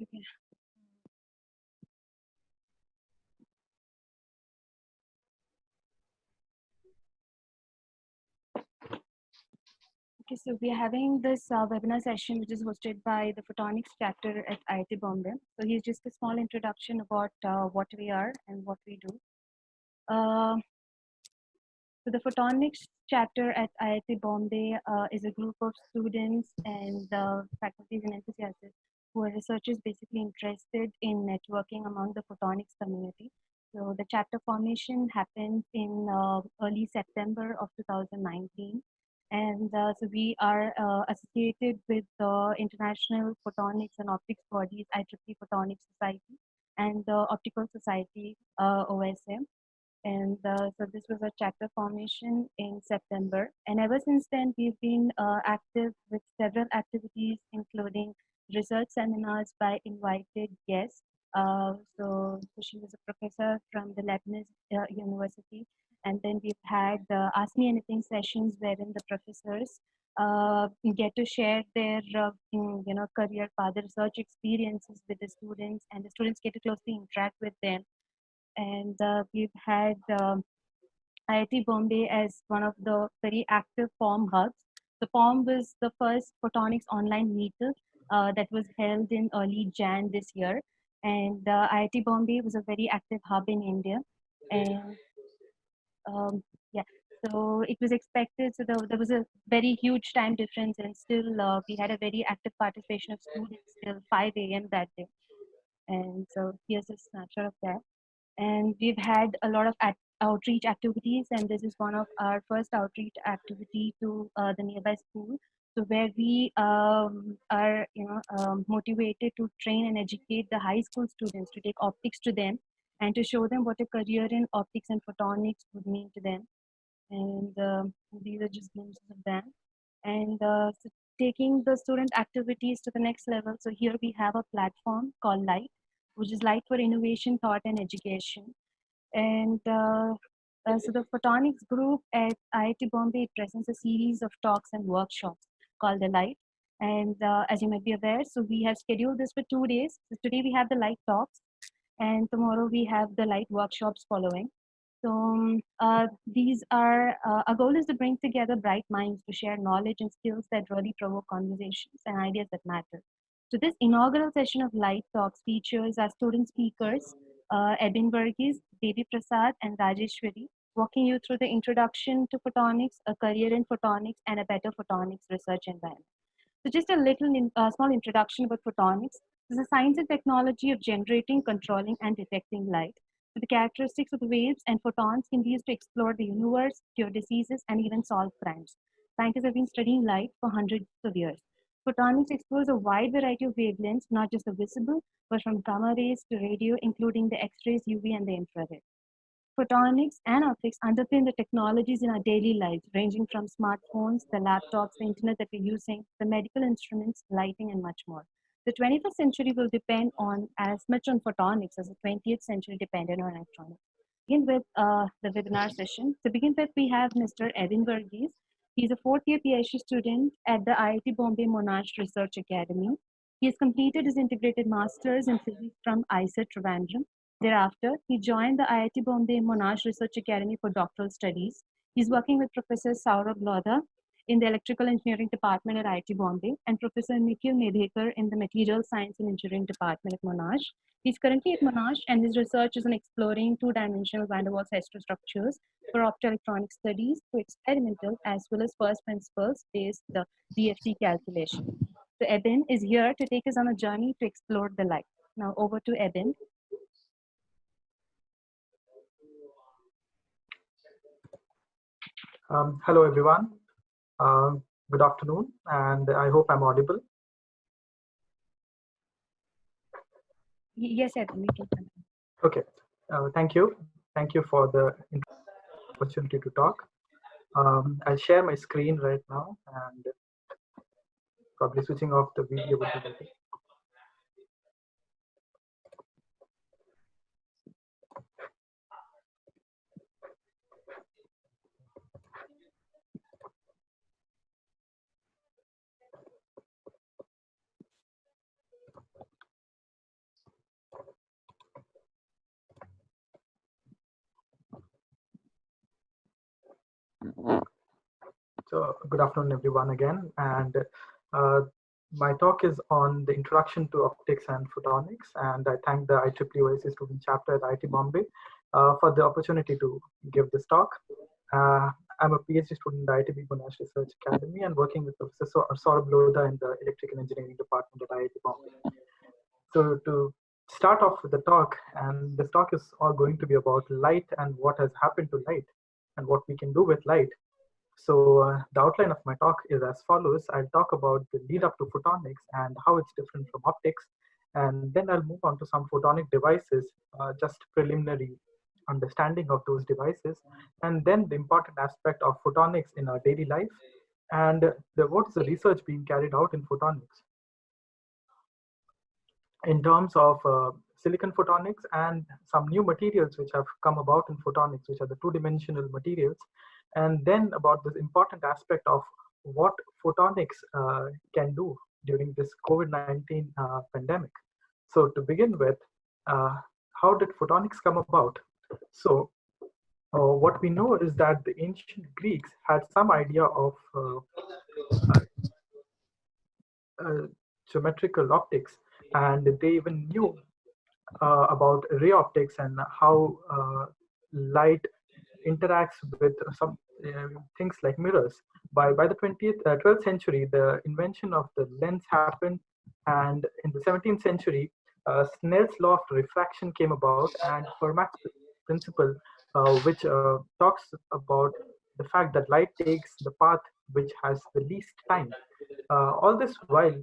Okay. Okay, so we are having this webinar session which is hosted by the Photonics chapter at IIT Bombay. So here's just a small introduction about what we are and what we do. Uh, so the Photonics chapter at IIT Bombay is a group of students and faculties and enthusiasts who are researchers basically interested in networking among the photonics community. So the chapter formation happened in early September of 2019. And so we are associated with the International Photonics and Optics bodies, IEEE Photonics Society and the Optical Society, OSM. And so this was a chapter formation in September. And ever since then, we've been active with several activities, including research seminars by invited guests. So she was a professor from the Leibniz University. And then we've had Ask Me Anything sessions wherein the professors get to share their career path, the research experiences with the students, and the students get to closely interact with them. And we've had IIT Bombay as one of the very active POM hubs. The POM was the first photonics online meetup that was held in early Jan this year. And IIT Bombay was a very active hub in India. And yeah, so it was expected. So there was a very huge time difference, and still we had a very active participation of students till 5 a.m. that day. And so here's a snapshot of that. And we've had a lot of outreach activities, and this is one of our first outreach activity to the nearby school. So where we are motivated to train and educate the high school students to take optics to them and to show them what a career in optics and photonics would mean to them. And these are just glimpses of that. And so taking the student activities to the next level. So here we have a platform called LITE, which is LITE for Innovation, Thought, and Education. And so the Photonics group at IIT Bombay presents a series of talks and workshops called the LITE. And as you might be aware, so we have scheduled this for 2 days. So today we have the LITE talks, and tomorrow we have the LITE workshops following. So these are, our goal is to bring together bright minds to share knowledge and skills that really provoke conversations and ideas that matter. So this inaugural session of LITE Talks features our student speakers, Ebin Burgess, Devi Prasad, and Rajeshwari, walking you through the introduction to photonics, a career in photonics, and a better photonics research environment. So just a little small introduction about photonics. This is a science and technology of generating, controlling, and detecting light. So the characteristics of the waves and photons can be used to explore the universe, cure diseases, and even solve crimes. Scientists have been studying light for hundreds of years. Photonics explores a wide variety of wavelengths, not just the visible, but from gamma rays to radio, including the X-rays, UV, and the infrared. Photonics and optics underpin the technologies in our daily lives, ranging from smartphones, the laptops, the internet that we're using, the medical instruments, lighting, and much more. The 21st century will depend on as much on photonics as the 20th century depended on electronics. Begin with the webinar session. To begin with, we have Mr. Evan Verghese. He's a fourth-year PhD student at the IIT Bombay Monash Research Academy. He has completed his integrated master's in physics from IIT Trivandrum. Thereafter, he joined the IIT Bombay Monash Research Academy for doctoral studies. He's working with Professor Saurabh Lodha in the Electrical Engineering Department at IIT Bombay and Professor Nikhil Medhekar in the Material Science and Engineering Department at Monash. He's currently at Monash, and his research is on exploring two-dimensional van der Waals heterostructures for optoelectronic studies through experimental as well as first principles-based DFT calculation. So Eben is here to take us on a journey to explore the light. Now over to Eben. Hello, everyone. Good afternoon, and I hope I'm audible. Yes, Eben, we can. Okay, thank you. Thank you for the opportunity to talk. I'll share my screen right now, and probably switching off the video would be better. Good afternoon, everyone, again. And uh, my talk is on the introduction to optics and photonics. And I thank the IEEE student chapter at IIT Bombay for the opportunity to give this talk. I'm a PhD student at IIT Bombay Research Academy and working with Professor Saurabh Lodha in the Electrical Engineering Department at IIT Bombay. So to start off with the talk, and this talk is all going to be about light and what has happened to light and what we can do with light. So the outline of my talk is as follows. I'll talk about the lead up to photonics and how it's different from optics. And then I'll move on to some photonic devices, just preliminary understanding of those devices. And then the important aspect of photonics in our daily life. And what's the research being carried out in photonics in terms of silicon photonics and some new materials which have come about in photonics, which are the two-dimensional materials, and then about this important aspect of what photonics can do during this COVID-19 pandemic. So to begin with, how did photonics come about? So what we know is that the ancient Greeks had some idea of geometrical optics, and they even knew about ray optics and how light interacts with some things like mirrors. By the 12th century, the invention of the lens happened, and in the 17th century, Snell's law of refraction came about, and Fermat's principle, which talks about the fact that light takes the path which has the least time. All this while,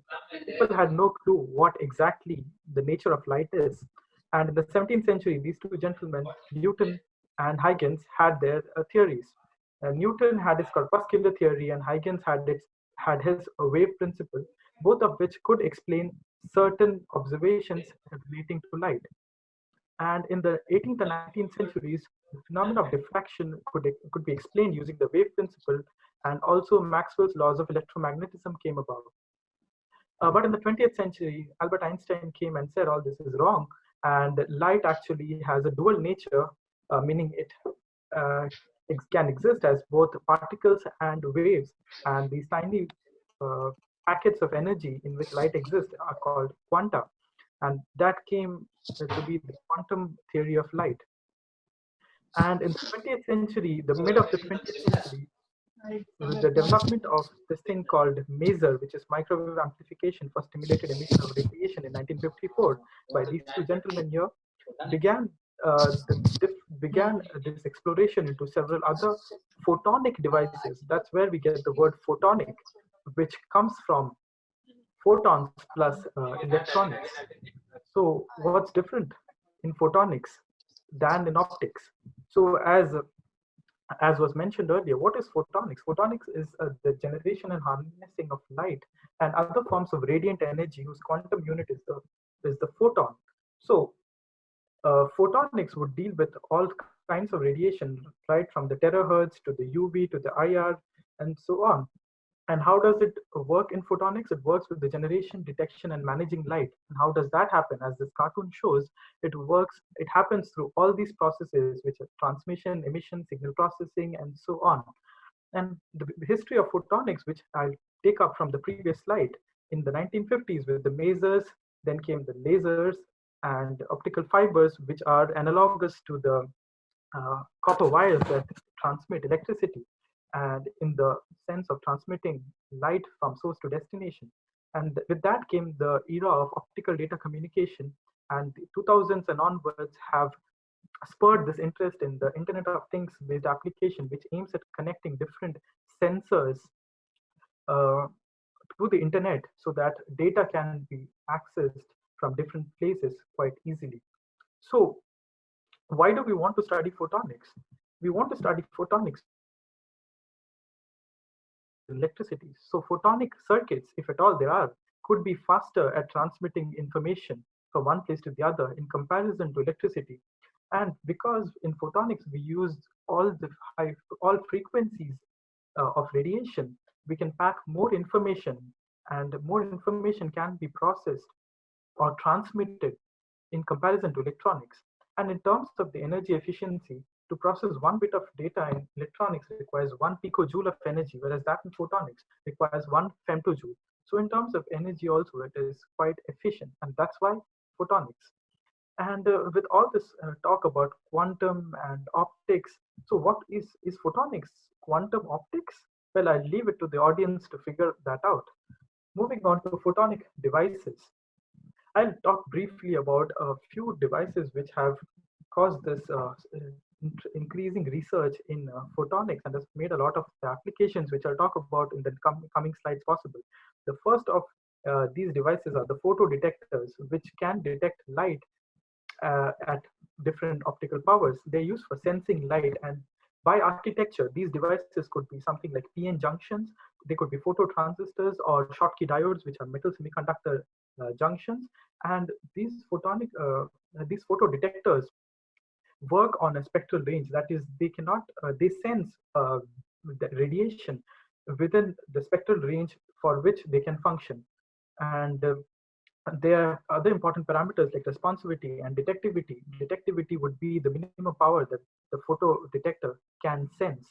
people had no clue what exactly the nature of light is. And in the 17th century, these two gentlemen, Newton and Huygens, had their theories. Newton had his corpuscular theory, and Huygens had his wave principle, both of which could explain certain observations relating to light. And in the 18th and 19th centuries, the phenomena of diffraction could be explained using the wave principle, and also Maxwell's laws of electromagnetism came about. But in the 20th century, Albert Einstein came and said all this is wrong, and light actually has a dual nature, meaning it can exist as both particles and waves, and these tiny uh, packets of energy in which light exists are called quanta, and that came to be the quantum theory of light. And in the 20th century, the mid of the 20th century, with the development of this thing called maser, which is microwave amplification for stimulated emission of radiation in 1954 by these two gentlemen here, began began this exploration into several other photonic devices. That's where we get the word photonic, which comes from photons plus electronics. So what's different in photonics than in optics? So as was mentioned earlier, what is photonics? Photonics is the generation and harnessing of light and other forms of radiant energy whose quantum unit is the photon. So photonics would deal with all kinds of radiation, right from the terahertz to the UV to the IR and so on. And how does it work in photonics? It works with the generation, detection, and managing light. And how does that happen? As this cartoon shows, it happens through all these processes, which are transmission, emission, signal processing, and so on. And the history of photonics, which I'll take up from the previous slide, in the 1950s with the masers, then came the lasers and optical fibers, which are analogous to the copper wires that transmit electricity, and in the sense of transmitting light from source to destination. And with that came the era of optical data communication, and the 2000s and onwards have spurred this interest in the Internet of Things based application, which aims at connecting different sensors uh, to the internet so that data can be accessed from different places quite easily. So why do we want to study photonics? We want to study photonics electricity. So photonic circuits, if at all there are, could be faster at transmitting information from one place to the other in comparison to electricity. And because in photonics we use all frequencies of radiation, we can pack more information, and more information can be processed or transmitted in comparison to electronics. And in terms of the energy efficiency, to process 1 bit of data in electronics requires 1 picojoule of energy, whereas that in photonics requires 1 femtojoule. So in terms of energy also, it is quite efficient, and that's why photonics. And with all this talk about quantum and optics, so what is photonics? Quantum optics? Well, I'll leave it to the audience to figure that out. Moving on to photonic devices. I'll talk briefly about a few devices which have caused this increasing research in photonics and has made a lot of applications which I'll talk about in the coming slides possible. The first of these devices are the photodetectors, which can detect light at different optical powers. They're used for sensing light, and by architecture, these devices could be something like PN junctions. They could be phototransistors or Schottky diodes, which are metal semiconductor junctions. And these photodetectors work on a spectral range. That is, they sense the radiation within the spectral range for which they can function. And there are other important parameters like responsivity and detectivity. Detectivity would be the minimum power that the photo detector can sense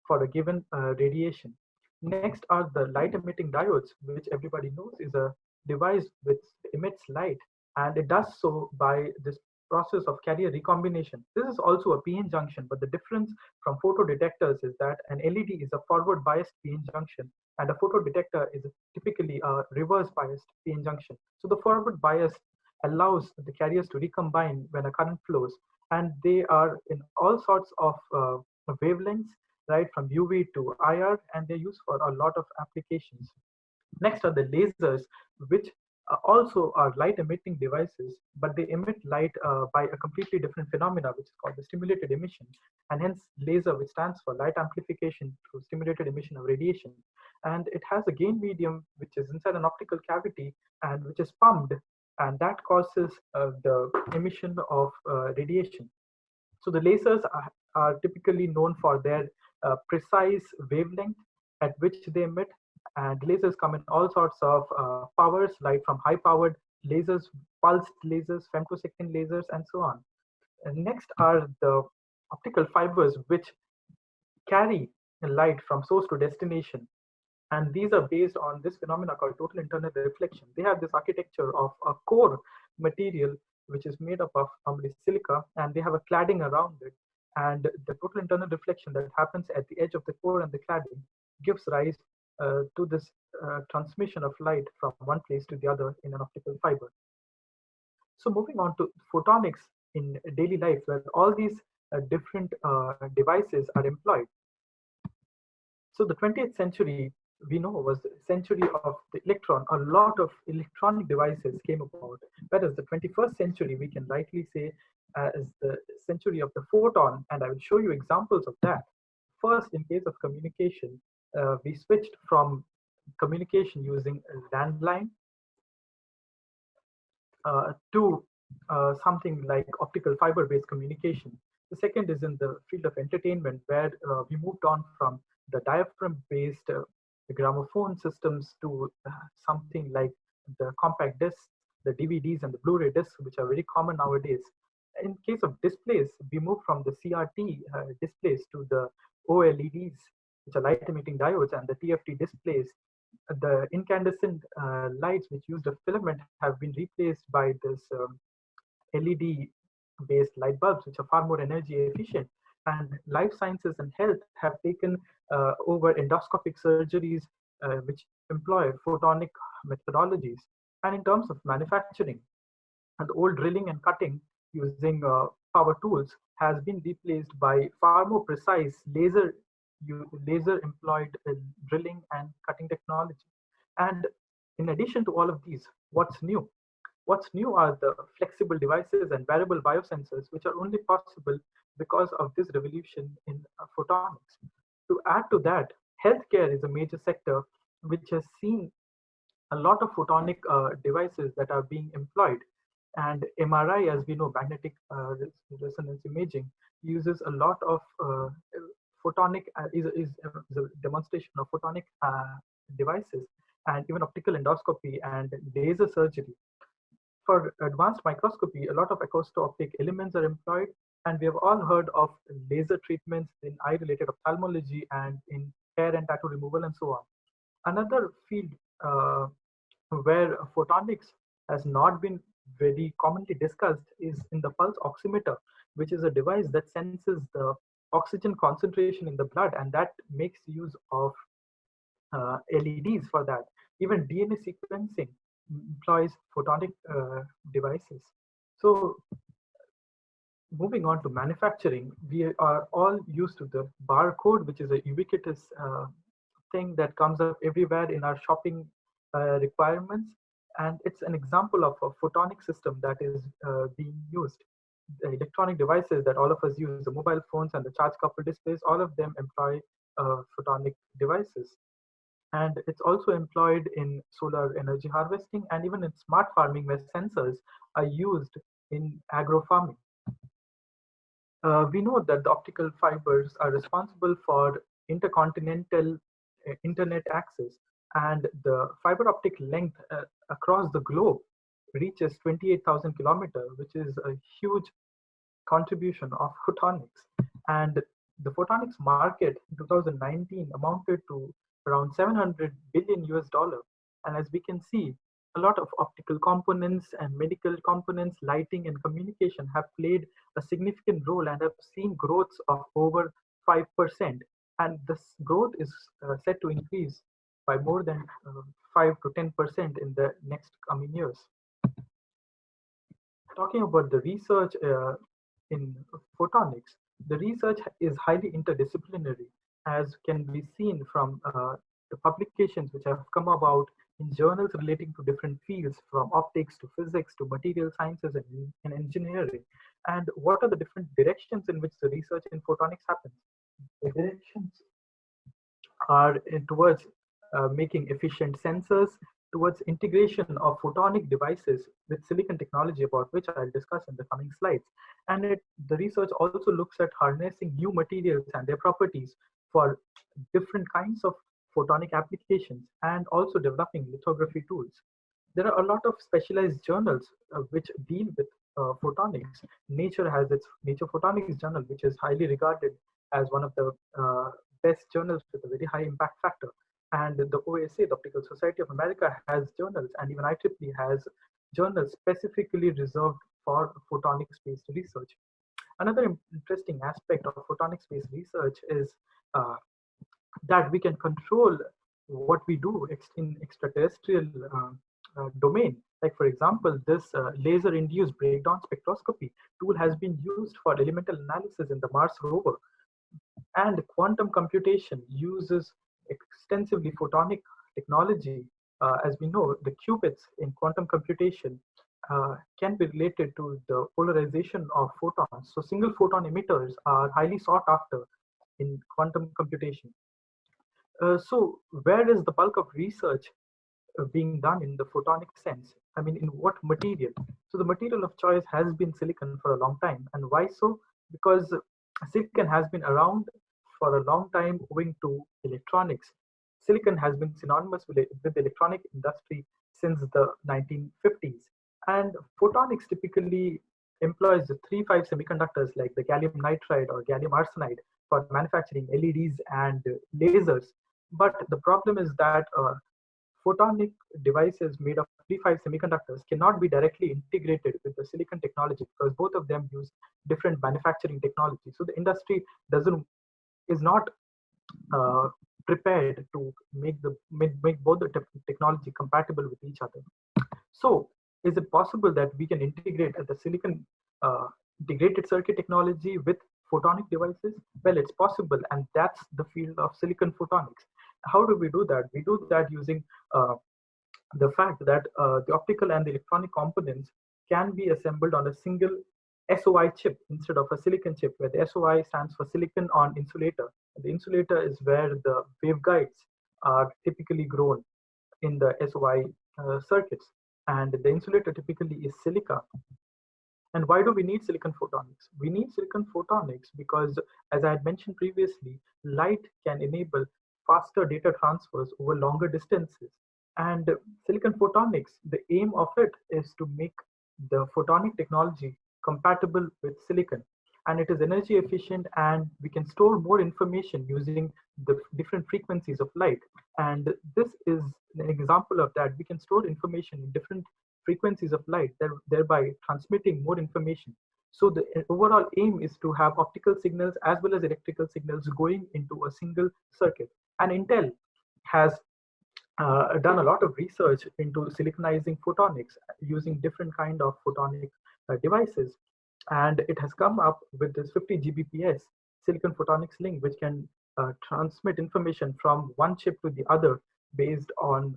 for a given radiation. Next are the light emitting diodes, which everybody knows is a device which emits light, and it does so by this process of carrier recombination. This is also a PN junction, but the difference from photodetectors is that an LED is a forward biased PN junction and a photodetector is typically a reverse biased PN junction. So the forward bias allows the carriers to recombine when a current flows, and they are in all sorts of wavelengths, right, from UV to IR, and they're used for a lot of applications. Next are the lasers, which also are light emitting devices, but they emit light by a completely different phenomena, which is called the stimulated emission, and hence laser, which stands for light amplification through stimulated emission of radiation. And it has a gain medium which is inside an optical cavity and which is pumped, and that causes the emission of radiation. So the lasers are typically known for their precise wavelength at which they emit, and lasers come in all sorts of powers, like from high-powered lasers, pulsed lasers, femtosecond lasers, and so on. And next are the optical fibers, which carry light from source to destination. And these are based on this phenomena called total internal reflection. They have this architecture of a core material which is made up of normally silica, and they have a cladding around it. And the total internal reflection that happens at the edge of the core and the cladding gives rise to this transmission of light from one place to the other in an optical fiber. So moving on to photonics in daily life, where all these different devices are employed. So the 20th century, we know, was the century of the electron. A lot of electronic devices came about, whereas the 21st century, we can rightly say, is the century of the photon, and I will show you examples of that. First, in case of communication, we switched from communication using a landline to something like optical fiber-based communication. The second is in the field of entertainment, where we moved on from the diaphragm-based gramophone systems to something like the compact discs, the DVDs, and the Blu-ray discs, which are very common nowadays. In case of displays, we moved from the CRT displays to the OLEDs, which are light-emitting diodes, and the TFT displays. The incandescent lights, which used a filament, have been replaced by this LED-based light bulbs, which are far more energy efficient. And life sciences and health have taken over endoscopic surgeries, which employ photonic methodologies. And in terms of manufacturing, and the old drilling and cutting using power tools has been replaced by far more precise laser employed drilling and cutting technology. And in addition to all of these, what's new? What's new are the flexible devices and wearable biosensors, which are only possible because of this revolution in photonics. To add to that, healthcare is a major sector which has seen a lot of photonic devices that are being employed. And MRI, as we know, magnetic resonance imaging, uses a lot of photonic, is a demonstration of photonic devices, and even optical endoscopy and laser surgery. For advanced microscopy, a lot of acousto-optic elements are employed, And we have all heard of laser treatments in eye-related ophthalmology and in hair and tattoo removal and so on. Another field where photonics has not been very commonly discussed is in the pulse oximeter, which is a device that senses the oxygen concentration in the blood, and that makes use of LEDs for that. Even DNA sequencing employs photonic devices. So moving on to manufacturing, we are all used to the barcode, which is a ubiquitous thing that comes up everywhere in our shopping requirements. And it's an example of a photonic system that is being used. The electronic devices that all of us use, the mobile phones and the charge coupled displays, all of them employ photonic devices. And it's also employed in solar energy harvesting and even in smart farming where sensors are used in agro farming. We know that the optical fibers are responsible for intercontinental internet access, and the fiber optic length across the globe reaches 28,000 kilometers, which is a huge contribution of photonics. And the photonics market in 2019 amounted to around 700 billion US dollar. And as we can see, a lot of optical components and medical components, lighting and communication have played a significant role and have seen growths of over 5%. And this growth is set to increase by more than 5 to 10% in the next coming years. Talking about the research in photonics, the research is highly interdisciplinary, as can be seen from the publications which have come about in journals relating to different fields, from optics to physics to material sciences and engineering. And what are the different directions in which the research in photonics happens? The directions are towards making efficient sensors, towards integration of photonic devices with silicon technology, about which I'll discuss in the coming slides. And the research also looks at harnessing new materials and their properties for different kinds of photonic applications, and also developing lithography tools. There are a lot of specialized journals which deal with photonics. Nature has its Nature Photonics Journal, which is highly regarded as one of the best journals with a very high impact factor. And the OSA, the Optical Society of America, has journals, and even IEEE has journals specifically reserved for photonics-based research. Another interesting aspect of photonics-based research is that we can control what we do in extraterrestrial domain. Like for example, this laser-induced breakdown spectroscopy tool has been used for elemental analysis in the Mars rover. And quantum computation uses extensively photonic technology. As we know, the qubits in quantum computation can be related to the polarization of photons. So single photon emitters are highly sought after in quantum computation. So where is the bulk of research being done in the photonic sense? I mean, in what material? So the material of choice has been silicon for a long time. And why so? Because silicon has been around for a long time owing to electronics. Silicon has been synonymous with the electronic industry since the 1950s. And photonics typically employs the 3-5 semiconductors like the gallium nitride or gallium arsenide for manufacturing LEDs and lasers. But the problem is that photonic devices made of 3-5 semiconductors cannot be directly integrated with the silicon technology, because both of them use different manufacturing technology. So the industry is not prepared to make both the technology compatible with each other. So is it possible that we can integrate the silicon integrated circuit technology with photonic devices? Well, it's possible, and that's the field of silicon photonics. How do we do that? We do that using the fact that the optical and the electronic components can be assembled on a single SOI chip instead of a silicon chip, where the SOI stands for silicon on insulator. The insulator is where the waveguides are typically grown in the SOI circuits, and the insulator typically is silica. And why do we need silicon photonics? We need silicon photonics because, as I had mentioned previously, light can enable faster data transfers over longer distances. And silicon photonics, the aim of it is to make the photonic technology compatible with silicon. and it is energy efficient, and we can store more information using the different frequencies of light. And this is an example of that. We can store information in different frequencies of light, thereby transmitting more information. So the overall aim is to have optical signals as well as electrical signals going into a single circuit. And Intel has done a lot of research into siliconizing photonics using different kind of photonic devices, and it has come up with this 50 Gbps silicon photonics link, which can transmit information from one chip to the other based on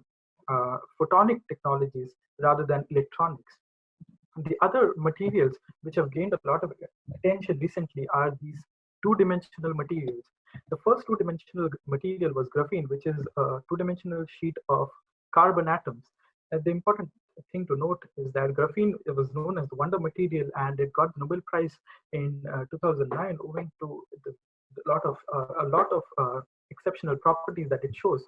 photonic technologies rather than electronics. The other materials which have gained a lot of attention recently are these two-dimensional materials. The first two-dimensional material was graphene, which is a two-dimensional sheet of carbon atoms. And the important thing to note is that graphene was known as the wonder material, and it got the Nobel Prize in 2009 owing to a lot of exceptional properties that it shows.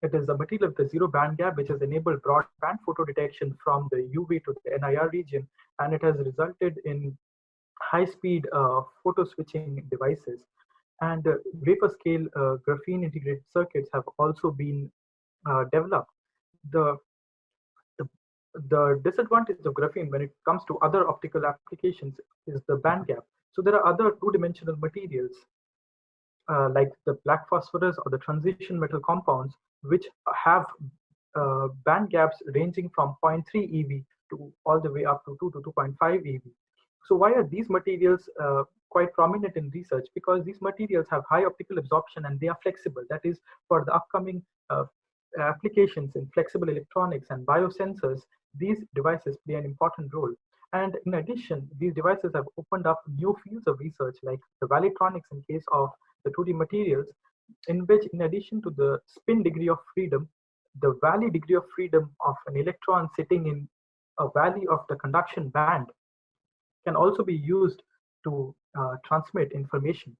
It is a material with a zero band gap, which has enabled broadband photo detection from the UV to the NIR region, and it has resulted in high-speed photo switching devices. And vapor scale graphene integrated circuits have also been developed. The, the, the disadvantage of graphene when it comes to other optical applications is the band gap. So there are other two-dimensional materials like the black phosphorus or the transition metal compounds, which have band gaps ranging from zero point 0.3 eV to all the way up to 2 to 2.5 eV. So why are these materials quite prominent in research? Because these materials have high optical absorption and they are flexible. That is, for the upcoming applications in flexible electronics and biosensors, these devices play an important role. And in addition, these devices have opened up new fields of research, like the valleytronics in case of the 2D materials, in which, in addition to the spin degree of freedom, the valley degree of freedom of an electron sitting in a valley of the conduction band can also be used to transmit information.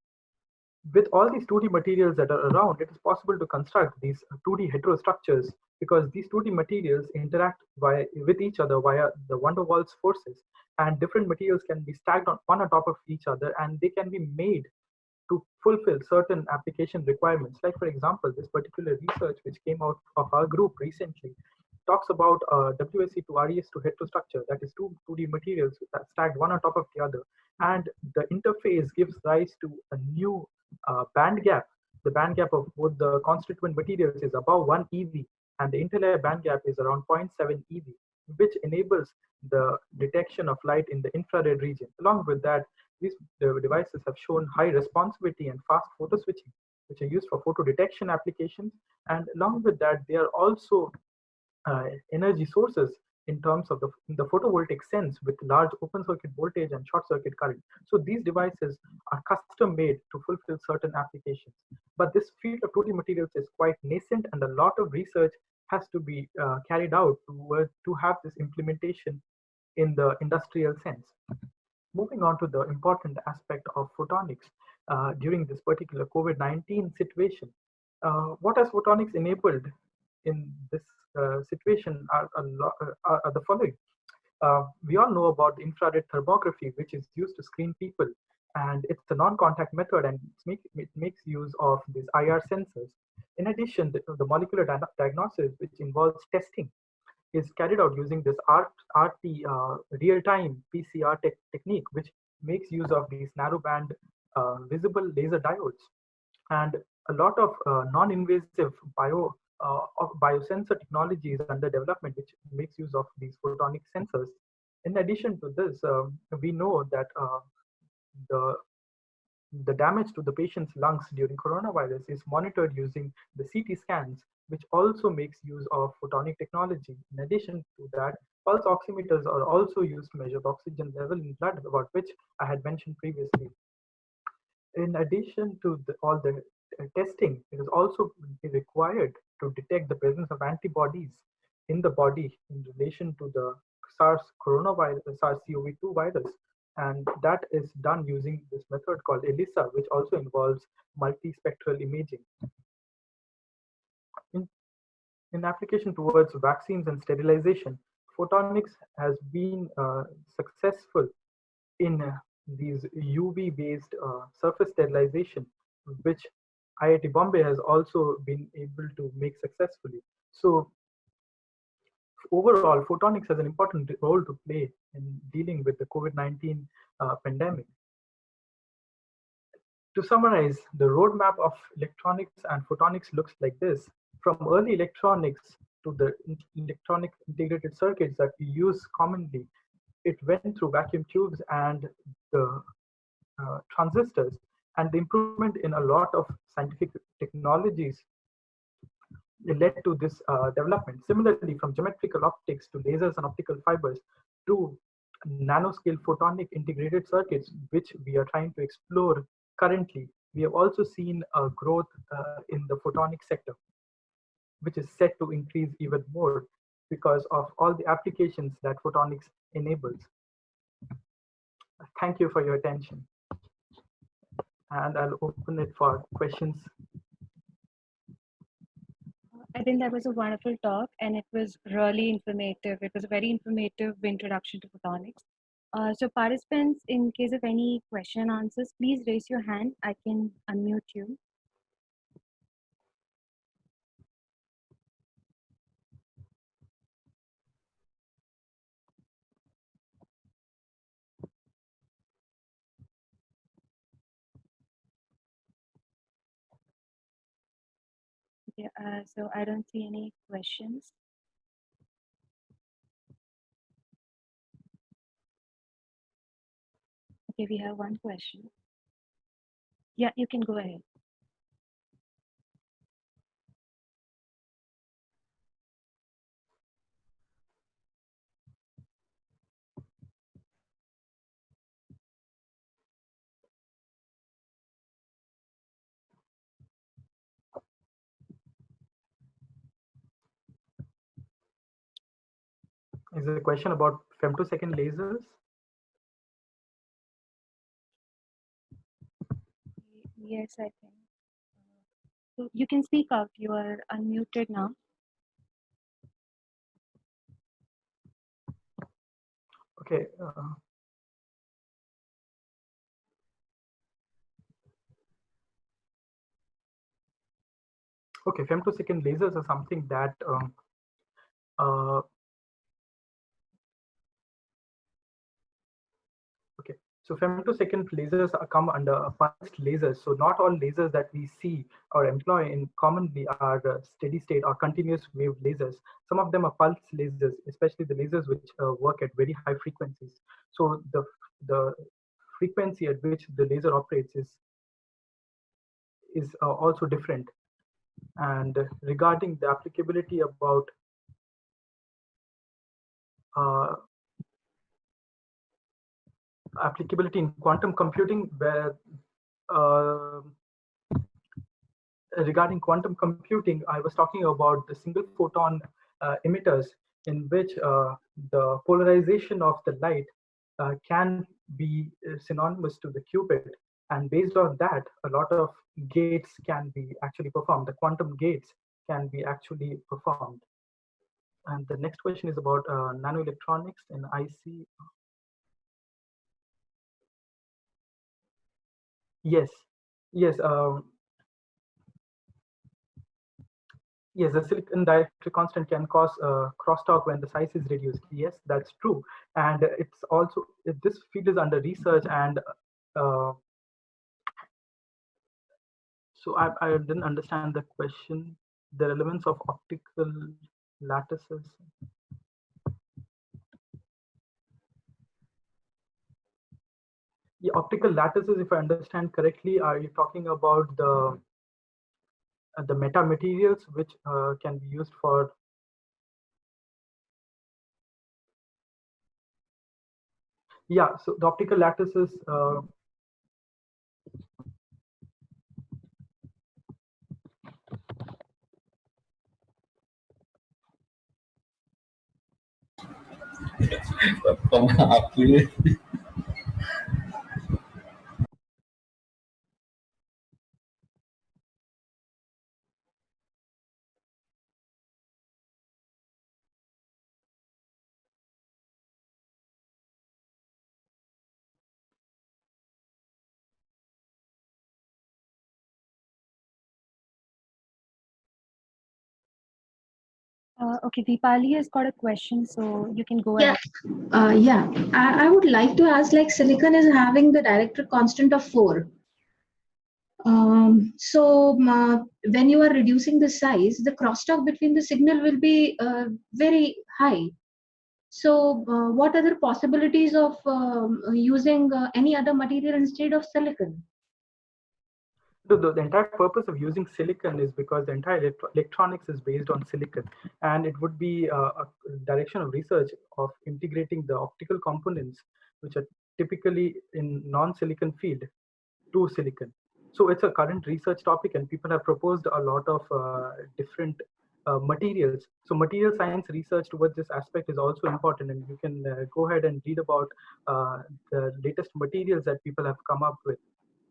With all these 2D materials that are around, it is possible to construct these 2D heterostructures, because these 2D materials interact with each other via the van der Waals forces, and different materials can be stacked on one on top of each other, and they can be made to fulfill certain application requirements. Like, for example, this particular research which came out of our group recently talks about WSE to RES2 heterostructure, that is 2D materials that stacked one on top of the other, and the interface gives rise to a new band gap. The band gap of both the constituent materials is above 1 eV, and the interlayer band gap is around 0.7 eV, which enables the detection of light in the infrared region. Along with that, these devices have shown high responsivity and fast photo switching, which are used for photo detection applications. And along with that, they are also energy sources in terms of the photovoltaic sense, with large open circuit voltage and short circuit current. So these devices are custom made to fulfill certain applications. But this field of 2D materials is quite nascent, and a lot of research has to be carried out to have this implementation in the industrial sense. Moving on to the important aspect of photonics during this particular COVID-19 situation. What has photonics enabled in this situation are the following. We all know about the infrared thermography, which is used to screen people, and it's a non-contact method, and it makes use of these IR sensors. In addition, the molecular diagnosis, which involves testing, is carried out using this RT real-time PCR technique, which makes use of these narrowband visible laser diodes, and a lot of non-invasive biosensor technology is under development, which makes use of these photonic sensors. In addition to this, we know that the damage to the patient's lungs during coronavirus is monitored using the CT scans, which also makes use of photonic technology. In addition to that, pulse oximeters are also used to measure the oxygen level in blood, about which I had mentioned previously. In addition to all the testing, it is also required to detect the presence of antibodies in the body in relation to the SARS-CoV-2 virus. And that is done using this method called ELISA, which also involves multispectral imaging. In application towards vaccines and sterilization, photonics has been successful in these UV-based surface sterilization, which IIT Bombay has also been able to make successfully. So overall, photonics has an important role to play in dealing with the COVID-19 pandemic. To summarize, the roadmap of electronics and photonics looks like this. From early electronics to the electronic integrated circuits that we use commonly, it went through vacuum tubes and the transistors, and the improvement in a lot of scientific technologies led to this development. Similarly, from geometrical optics to lasers and optical fibers to nanoscale photonic integrated circuits, which we are trying to explore currently, we have also seen a growth in the photonic sector, which is set to increase even more because of all the applications that photonics enables. Thank you for your attention. And I'll open it for questions. I think that was a wonderful talk and it was really informative. It was a very informative introduction to photonics. So participants, in case of any question and answers, please raise your hand. I can unmute you. Okay, so I don't see any questions. Okay, we have one question. Yeah, you can go ahead. Is there a question about femtosecond lasers? Yes, I think. So you can speak out. You are unmuted now. Okay. Okay, femtosecond lasers are something that uh, okay. So femtosecond lasers come under pulsed lasers. So not all lasers that we see or employ in commonly are steady state or continuous wave lasers. Some of them are pulse lasers, especially the lasers which work at very high frequencies. So the frequency at which the laser operates is also different. And regarding the applicability about uh, applicability in quantum computing, where regarding quantum computing, I was talking about the single photon emitters, in which the polarization of the light can be synonymous to the qubit. And based on that, a lot of gates can be actually performed. The quantum gates can be actually performed. And the next question is about nanoelectronics and IC. Yes, yes. Yes, the silicon dielectric constant can cause crosstalk when the size is reduced. Yes, that's true. And it's also, this field is under research. And so I didn't understand the question, the relevance of optical lattices. Yeah, optical lattices, if I understand correctly, are you talking about the metamaterials which can be used for? Yeah, so the optical lattices, Okay, Deepali has got a question, so you can go Yeah, ahead. I would like to ask, like silicon is having the dielectric constant of 4. When you are reducing the size, the crosstalk between the signal will be very high. So what other possibilities of using any other material instead of silicon? The entire purpose of using silicon is because the entire electronics is based on silicon, and it would be a direction of research of integrating the optical components, which are typically in non-silicon field, to silicon. So it's a current research topic, and people have proposed a lot of different materials. So material science research towards this aspect is also important, and you can go ahead and read about the latest materials that people have come up with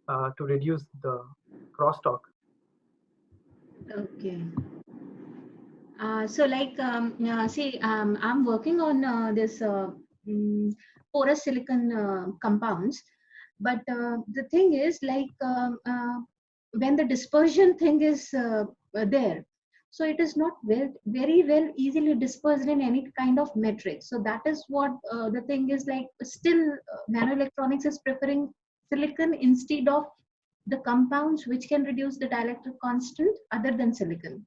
to reduce the crosstalk. Okay. I'm working on this porous silicon compounds, but the thing is, when the dispersion thing is there, so it is not very well easily dispersed in any kind of metric. So that is what the thing is like. Still, nanoelectronics is preferring silicon instead of the compounds which can reduce the dielectric constant other than silicon.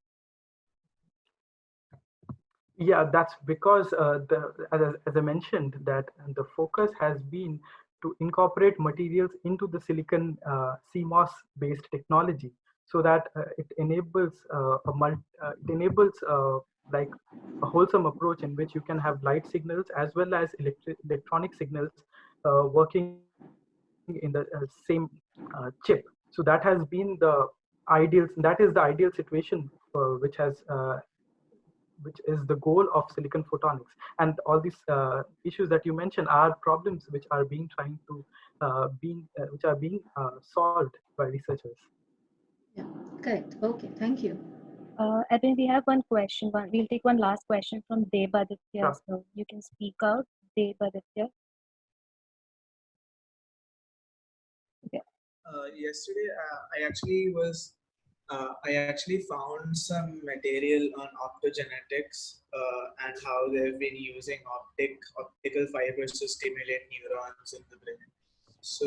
Yeah, that's because as I mentioned, that the focus has been to incorporate materials into the silicon CMOS based technology, so that it enables it enables like a wholesome approach in which you can have light signals as well as electronic signals working in the same chip. So that has been the that is the ideal situation which is the goal of silicon photonics. And all these issues that you mentioned are problems which are being which are being solved by researchers. Yeah, correct. Okay, thank you. Edwin, we have one question. We'll take one last question from Debaditya. Sure. So you can speak out, Debaditya. Okay. Yesterday, I actually found some material on optogenetics and how they've been using optical fibers to stimulate neurons in the brain. So,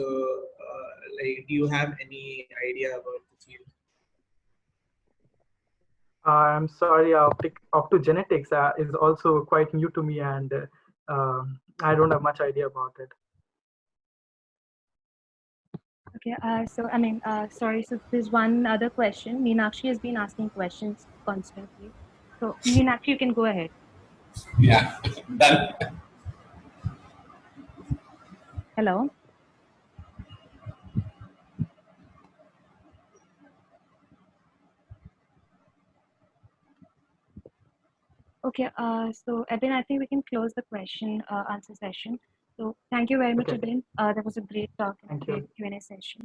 do you have any idea about the field? I'm sorry, optogenetics is also quite new to me, and I don't have much idea about it. Okay. Sorry. So there's one other question. Meenakshi has been asking questions constantly. So Meenakshi, you can go ahead. Yeah, done. Hello. Okay, so Edwin, I think we can close the question answer session. So thank you very much, Okay. Edwin. That was a great talk and Thank great you. Q&A session.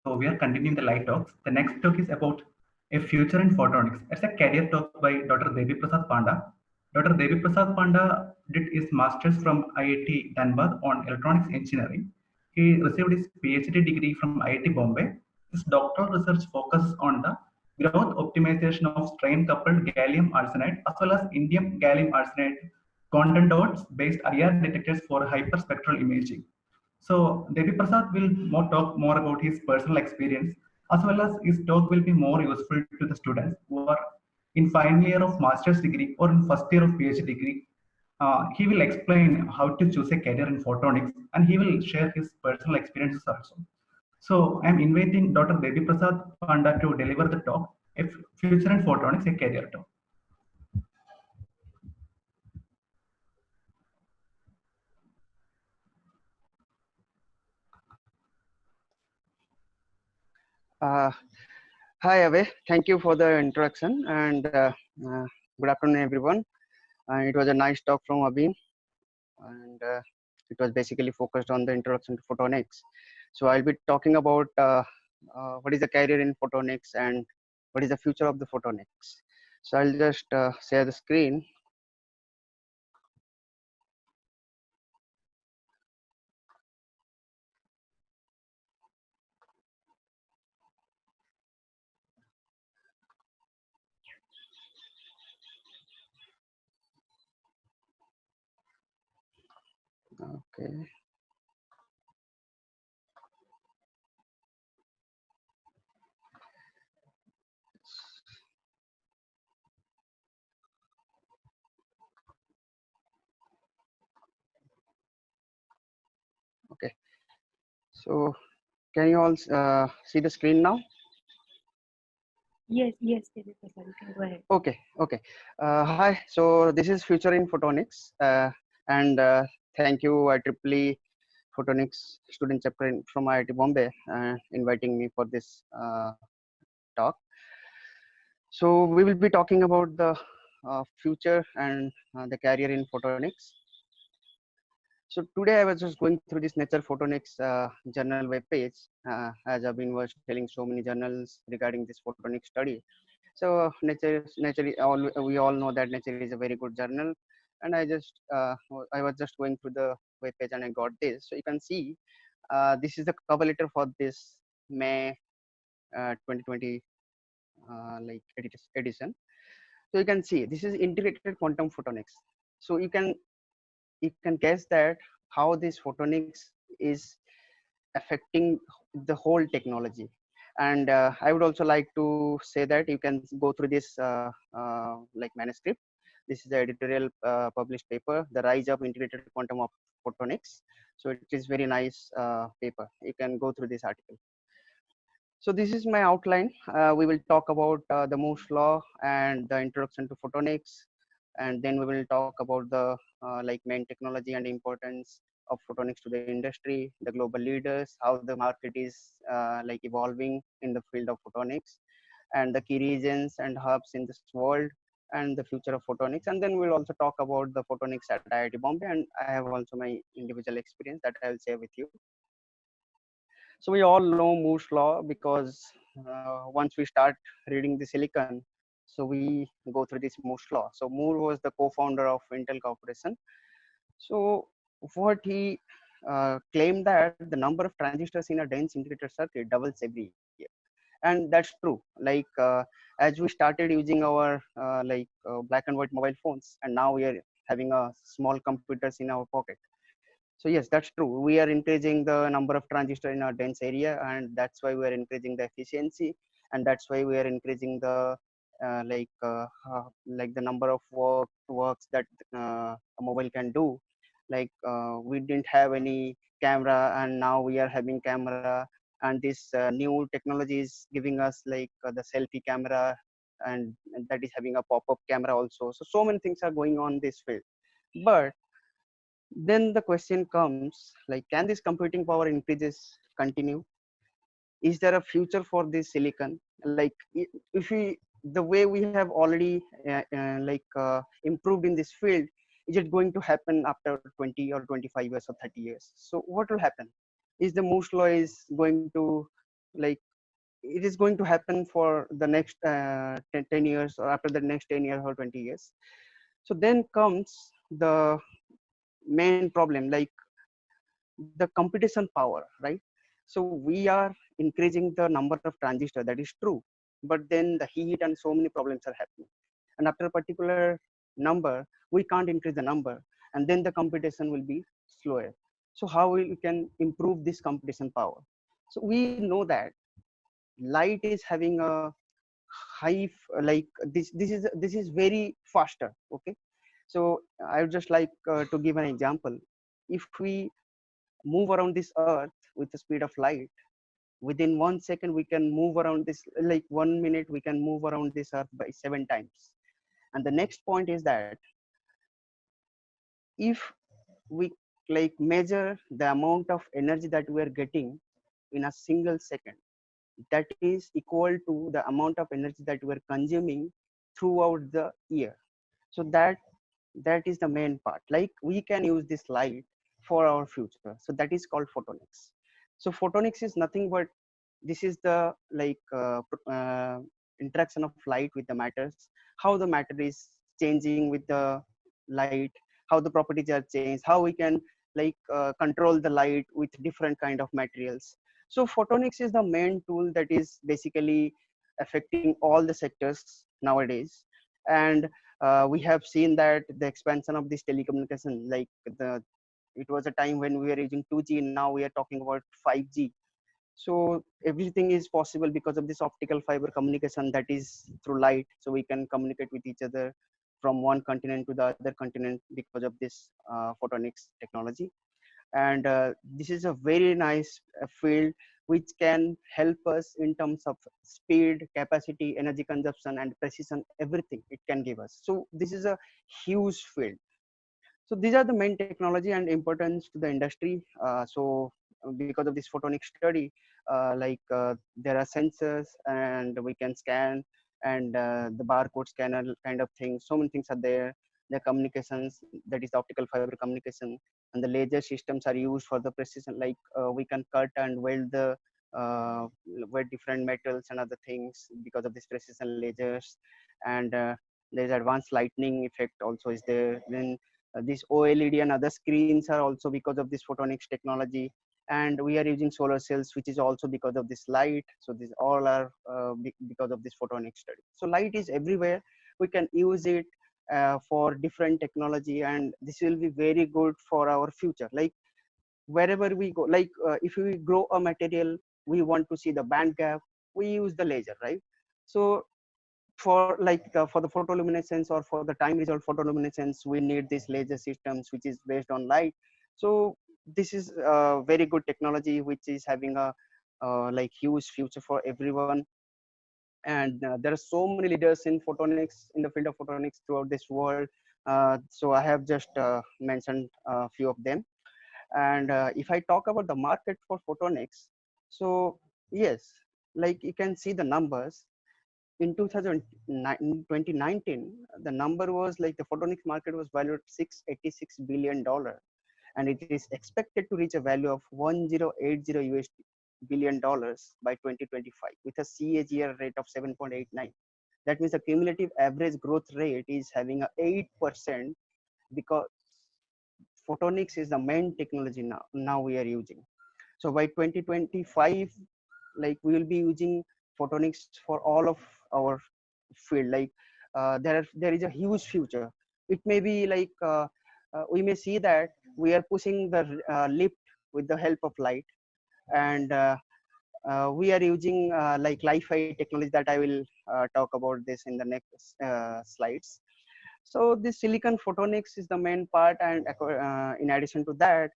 So we are continuing the LITE Talks. The next talk is about a future in photonics. It's a career talk by Dr. Devi Prasad Panda. Dr. Devi Prasad Panda did his master's from IIT Bombay on electronics engineering. He received his PhD degree from IIT Bombay. His doctoral research focuses on the growth optimization of strain-coupled gallium arsenide as well as indium gallium arsenide content dots based IR detectors for hyperspectral imaging. So Devi Prasad will talk more about his personal experience, as well as his talk will be more useful to the students who are in final year of master's degree or in first year of PhD degree. He will explain how to choose a career in photonics, and he will share his personal experiences also. So I'm inviting Dr. Devi Prasad Panda to deliver the talk, a future in photonics, a career talk. Hi, Ave. Thank you for the introduction, and good afternoon, everyone. It was a nice talk from Abhin, and it was basically focused on the introduction to photonics. So I'll be talking about what is the career in photonics and what is the future of the photonics. So I'll just share the screen. Okay. Okay. So can you all see the screen now? Yes, yes, Devi Prasad, you can go ahead. Okay, okay. Hi, so this is Future in Photonics, and thank you IEEE Photonics Student Chapter from IIT Bombay inviting me for this talk. So we will be talking about the future and the career in photonics. So today I was just going through this Nature Photonics journal web page, as I've been was telling so many journals regarding this photonics study. So we all know that Nature is a very good journal, and I was just going through the web page and I got this. So you can see this is the cover letter for this May 2020 edition. So you can see this is integrated quantum photonics. So you can guess that how this photonics is affecting the whole technology. And I would also like to say that you can go through this like manuscript. This is the editorial published paper, The Rise of Integrated Quantum of Photonics. So it is very nice paper. You can go through this article. So this is my outline. We will talk about the Moore's law and the introduction to photonics, and then we will talk about the like main technology and importance of photonics to the industry, the global leaders, how the market is like evolving in the field of photonics, and the key regions and hubs in this world, and the future of photonics. And then we'll also talk about the photonics at IIT Bombay, and I have also my individual experience that I will share with you. So we all know Moore's law because once we start reading the silicon, so we go through this Moore's law. So Moore was the co-founder of Intel Corporation. So what he claimed that the number of transistors in a dense integrated circuit doubles every year, and that's true. Like as we started using our black and white mobile phones, and now we are having a small computers in our pocket. So yes, that's true. We are increasing the number of transistor in our dense area, and that's why we are increasing the efficiency, and that's why we are increasing the like the number of works that a mobile can do. Like we didn't have any camera, and now we are having camera, and this new technology is giving us like the selfie camera, and that is having a pop-up camera also. So many things are going on this field, but then the question comes like, can this computing power increases continue? Is there a future for this silicon? Like if we the way we have already improved in this field, is it going to happen after 20 or 25 years or 30 years? So what will happen? Is the Moore's law is going to like it is going to happen for the next 10 years, or after the next 10 years or 20 years? So then comes the main problem, like the computation power, right? So we are increasing the number of transistors, that is true, but then the heat and so many problems are happening, and after a particular number we can't increase the number, and then the computation will be slower. So how we can improve this computation power? So we know that light is having a like this is very faster. Okay, so I would just like to give an example. If we move around this earth with the speed of light, within 1 second we can move around this, like 1 minute we can move around this earth by 7 times. And the next point is that if we like measure the amount of energy that we are getting in a single second, that is equal to the amount of energy that we are consuming throughout the year. So that is the main part. Like we can use this light for our future. So that is called photonics. So photonics is nothing but this is the interaction of light with the matters, how the matter is changing with the light, how the properties are changed, how we can control the light with different kind of materials. So photonics is the main tool that is basically affecting all the sectors nowadays. And we have seen that the expansion of this telecommunication, it was a time when we were using 2G, now we are talking about 5G. So everything is possible because of this optical fiber communication that is through light. So we can communicate with each other from one continent to the other continent because of this photonics technology. And this is a very nice field which can help us in terms of speed, capacity, energy consumption, and precision. Everything it can give us. So this is a huge field. So these are the main technology and importance to the industry. Because of this photonic study, there are sensors and we can scan, and the barcode scanner kind of thing. So many things are there. The communications, that is the optical fiber communication, and the laser systems are used for the precision. We can cut and weld different metals and other things because of this precision lasers. And there's advanced lightning effect also is there. Then this OLED and other screens are also because of this photonics technology. And we are using solar cells, which is also because of this light. So these all are because of this photonics study. So light is everywhere. We can use it for different technology, and this will be very good for our future. Like wherever we go, if we grow a material, we want to see the band gap, we use the laser, right? So for the photoluminescence or for the time result photoluminescence, we need these laser systems which is based on light. So this is a very good technology which is having a huge future for everyone. And there are so many leaders in photonics, in the field of photonics throughout this world. So I have just mentioned a few of them. And if I talk about the market for photonics, so yes, like you can see the numbers. In 2019, the number was like the photonics market was valued $686 billion, and it is expected to reach a value of 1080 billion dollars by 2025 with a CAGR rate of 7.89. That means the cumulative average growth rate is having a 8% because photonics is the main technology now we are using. So by 2025, like we will be using photonics for all of our field. There is a huge future. It may be we may see that we are pushing the lift with the help of light. And we are using Li-Fi technology that I will talk about this in the next slides. So this silicon photonics is the main part, and in addition to that,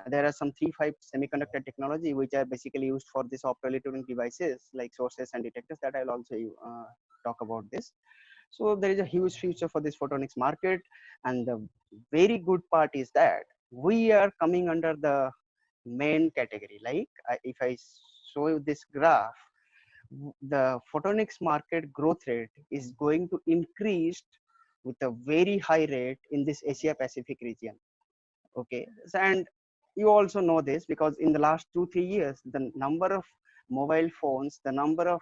there are some 3-5 semiconductor technology which are basically used for this optoelectronic devices like sources and detectors that I'll also talk about this. So there is a huge future for this photonics market, and the very good part is that we are coming under the main category. If I show you this graph, the photonics market growth rate is going to increase with a very high rate in this Asia Pacific region. Okay, and you also know this because in the last 2-3 years, the number of mobile phones, the number of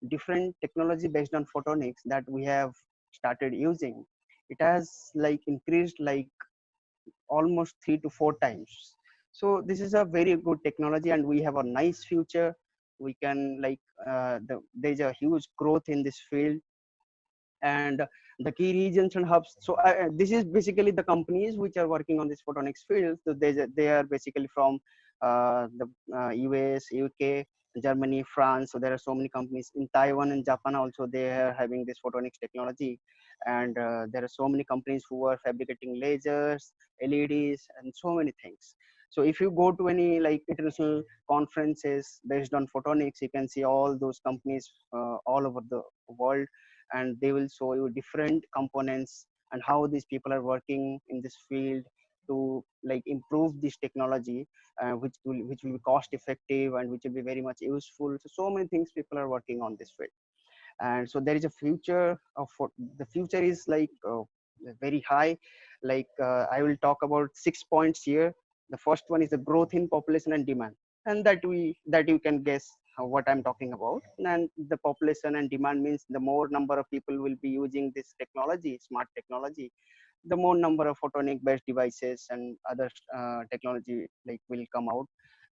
different technology based on photonics that we have started using, it has increased almost 3 to 4 times. So this is a very good technology, and we have a nice future. We can there's a huge growth in this field. And the key regions and hubs, so this is basically the companies which are working on this photonics field. So they are basically from the US, UK, Germany, France. So there are so many companies in Taiwan and Japan also. They are having this photonics technology. And there are so many companies who are fabricating lasers, LEDs, and so many things. So if you go to any international conferences based on photonics, you can see all those companies all over the world, and they will show you different components and how these people are working in this field to improve this technology, which will be cost effective and which will be very much useful. So many things people are working on this field. And so there is a future of the future is very high. I will talk about 6 points here. The first one is the growth in population and demand, and that you can guess what I'm talking about. And the population and demand means the more number of people will be using this technology, smart technology, the more number of photonic based devices and other technology like will come out.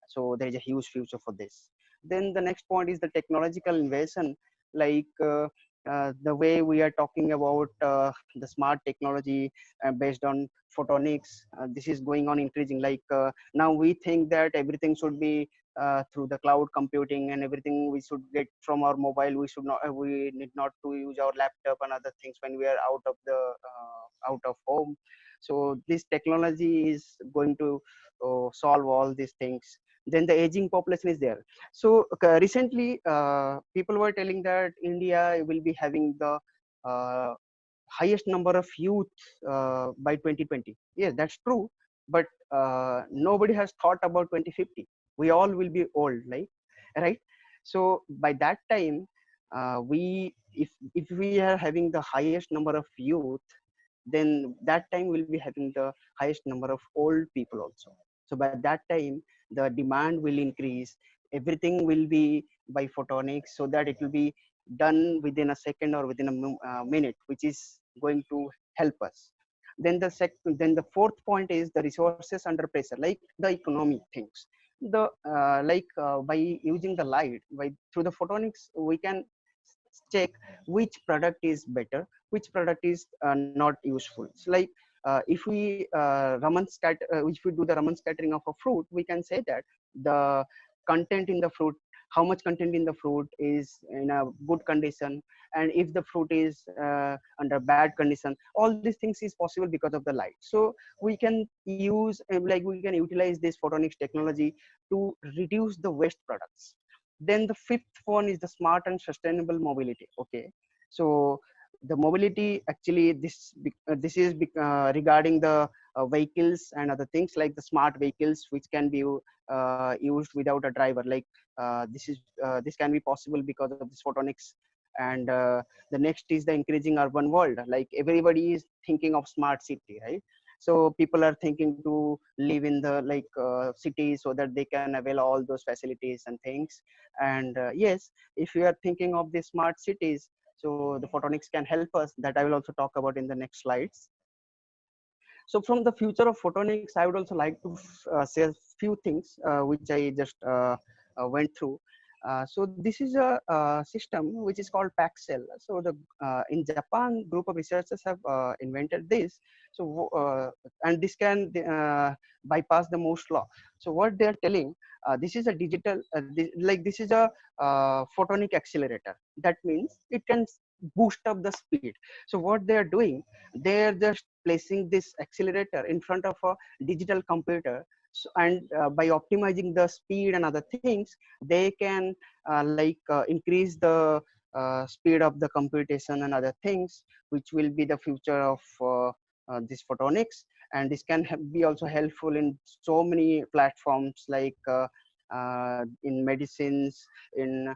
So there is a huge future for this. Then the next point is the technological innovation, like the way we are talking about the smart technology based on photonics. This is going on increasing, like now we think that everything should be through the cloud computing, and everything we should get from our mobile. We should not, we need not to use our laptop and other things when we are out of the out of home. So this technology is going to solve all these things. Then the aging population is there. So recently people were telling that India will be having the uh, highest number of youth by 2020. Yes, that's true, but nobody has thought about 2050. We all will be old, like, right? So by that time, we if we are having the highest number of youth, then that time we'll be having the highest number of old people also. So by that time, the demand will increase. Everything will be by photonics, so that it will be done within a second or within a minute, which is going to help us. Then then the fourth point is the resources under pressure, like the economy things. The by using the light, by through the photonics, we can check which product is better, which product is not useful. So like if we if we do the Raman scattering of a fruit, we can say that the content in the fruit, how much content in the fruit is in a good condition, and if the fruit is under bad condition. All these things is possible because of the light. So we can use we can utilize this photonics technology to reduce the waste products. Then the fifth one is the smart and sustainable mobility. Okay, so the mobility, actually this is regarding the vehicles and other things, like the smart vehicles which can be used without a driver. Like this can be possible because of this photonics. And the next is the increasing urban world. Like everybody is thinking of smart city, right? So people are thinking to live in the cities, so that they can avail all those facilities and things. And yes, if you are thinking of the smart cities, so the photonics can help us. That I will also talk about in the next slides. So from the future of photonics, I would also like to say a few things which I just went through. So this is a system which is called Paxel. So the in Japan, group of researchers have invented this. So and this can bypass the Moore's law. So what they are telling, this is a digital this is a photonic accelerator. That means it can boost up the speed. So what they are doing, they are just placing this accelerator in front of a digital computer. So, and by optimizing the speed and other things, they can increase the speed of the computation and other things, which will be the future of this photonics. And this can be also helpful in so many platforms, like in medicines, in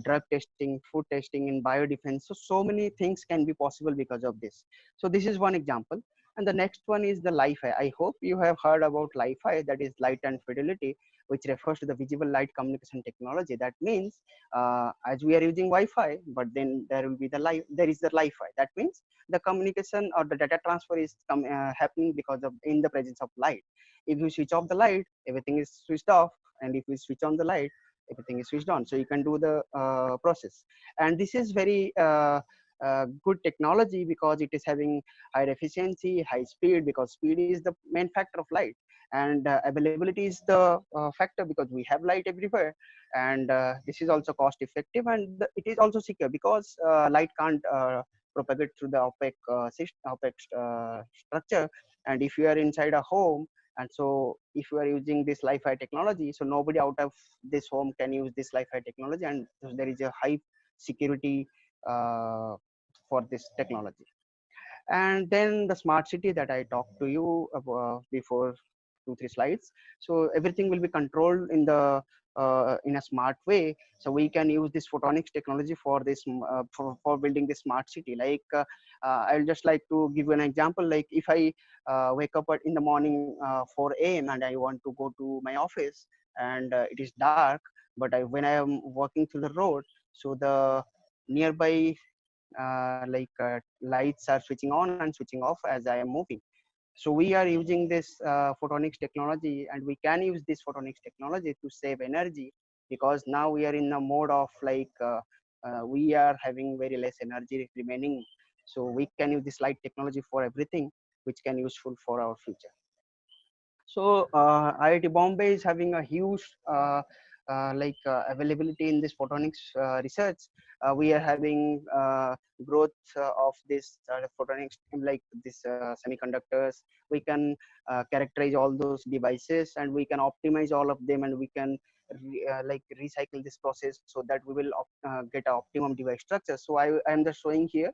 drug testing, food testing, in biodefense. So many things can be possible because of this. So this is one example. And the next one is the Li-Fi. I hope you have heard about Li-Fi, that is light and fidelity, which refers to the visible light communication technology. That means as we are using Wi-Fi, but then there will be there is the Li-Fi. That means the communication or the data transfer is happening because of in the presence of light. If you switch off the light, everything is switched off, and if you switch on the light, everything is switched on. So you can do the process. And this is very good technology because it is having high efficiency, high speed, because speed is the main factor of light, and availability is the factor because we have light everywhere. And this is also cost effective, and it is also secure because light can't propagate through the opaque structure. And if you are inside a home, and so if you are using this Li-Fi technology, so nobody out of this home can use this Li-Fi technology, and there is a high security for this technology. And then the smart city that I talked to you about before 2-3 slides. So everything will be controlled in a smart way. So we can use this photonics technology for this for building this smart city. Like I'll just like to give you an example. Like if I wake up in the morning 4 a.m. and I want to go to my office, and it is dark, but when I am walking through the road, so the nearby lights are switching on and switching off as I am moving. So we are using this photonics technology, and we can use this photonics technology to save energy, because now we are in a mode of we are having very less energy remaining. So we can use this light technology for everything, which can useful for our future. So IIT Bombay is having a huge availability in this photonics research. We are having growth of this photonics, like this semiconductors. We can characterize all those devices, and we can optimize all of them, and we can recycle this process so that we will get an optimum device structure. So I am just showing here.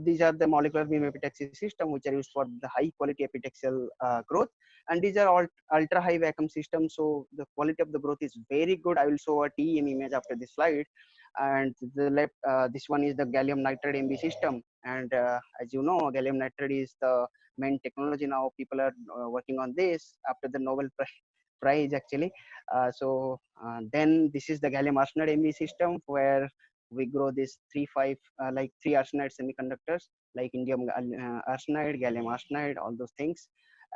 These are the molecular beam epitaxy system, which are used for the high quality epitaxial growth, and these are all ultra high vacuum systems, so the quality of the growth is very good. I will show a TEM image after this slide. And the left, this one is the gallium nitride MB system, and as you know, gallium nitride is the main technology now. People are working on this after the Nobel Prize actually. Then this is the gallium arsenide MB system, where we grow this three arsenide semiconductors, like indium arsenide, gallium arsenide, all those things.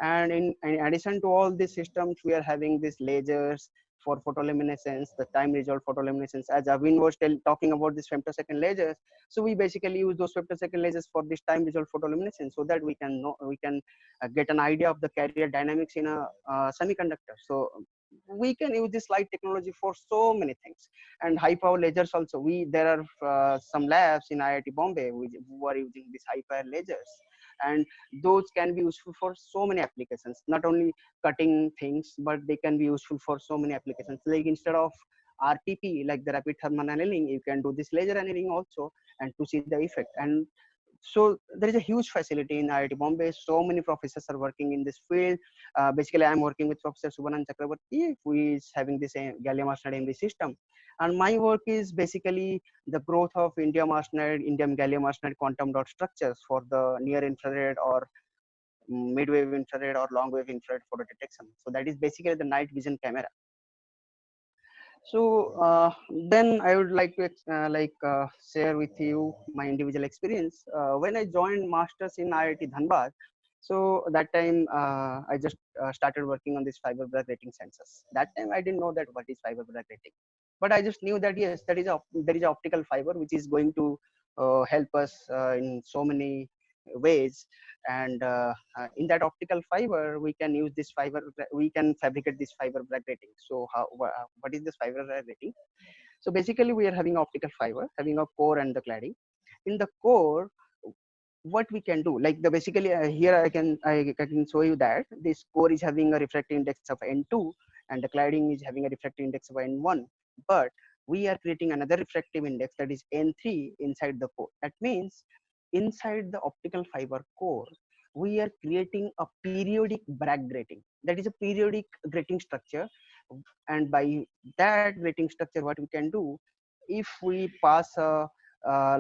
And in addition to all these systems, we are having these lasers for photoluminescence, the time resolved photoluminescence. As Avin was talking about this femtosecond lasers, so we basically use those femtosecond lasers for this time resolved photoluminescence, so that we can get an idea of the carrier dynamics in a semiconductor. So we can use this light technology for so many things. And high power lasers also, there are some labs in IIT Bombay who are using these high power lasers, and those can be useful for so many applications, not only cutting things, but they can be useful for so many applications. Like instead of RTP, like the rapid thermal annealing, you can do this laser annealing also, and to see the effect. And so there is a huge facility in IIT Bombay. So many professors are working in this field. Basically, I'm working with Professor Subhanan Chakrabarti, who is having this gallium arsenide MB system. And my work is basically the growth of indium arsenide, indium gallium arsenide quantum dot structures for the near infrared or mid-wave infrared or long-wave infrared photo detection. So that is basically the night vision camera. So then I would like to share with you my individual experience. When I joined masters in IIT Dhanbad, so that time I just started working on this fiber vibrating sensors. That time I didn't know that what is fiber vibrating, but I just knew that yes, there is optical fiber which is going to help us in so many ways. And in that optical fiber, we can use this fiber, we can fabricate this fiber vibrating. So what is this fiber vibrating? So basically we are having optical fiber having a core and the cladding. In the core, what we can do, like the basically here I can show you that this core is having a refractive index of N2, and the cladding is having a refractive index of N1, but we are creating another refractive index, that is N3, inside the core. That means inside the optical fiber core, we are creating a periodic Bragg grating. That is a periodic grating structure, and by that grating structure, what we can do, if we pass a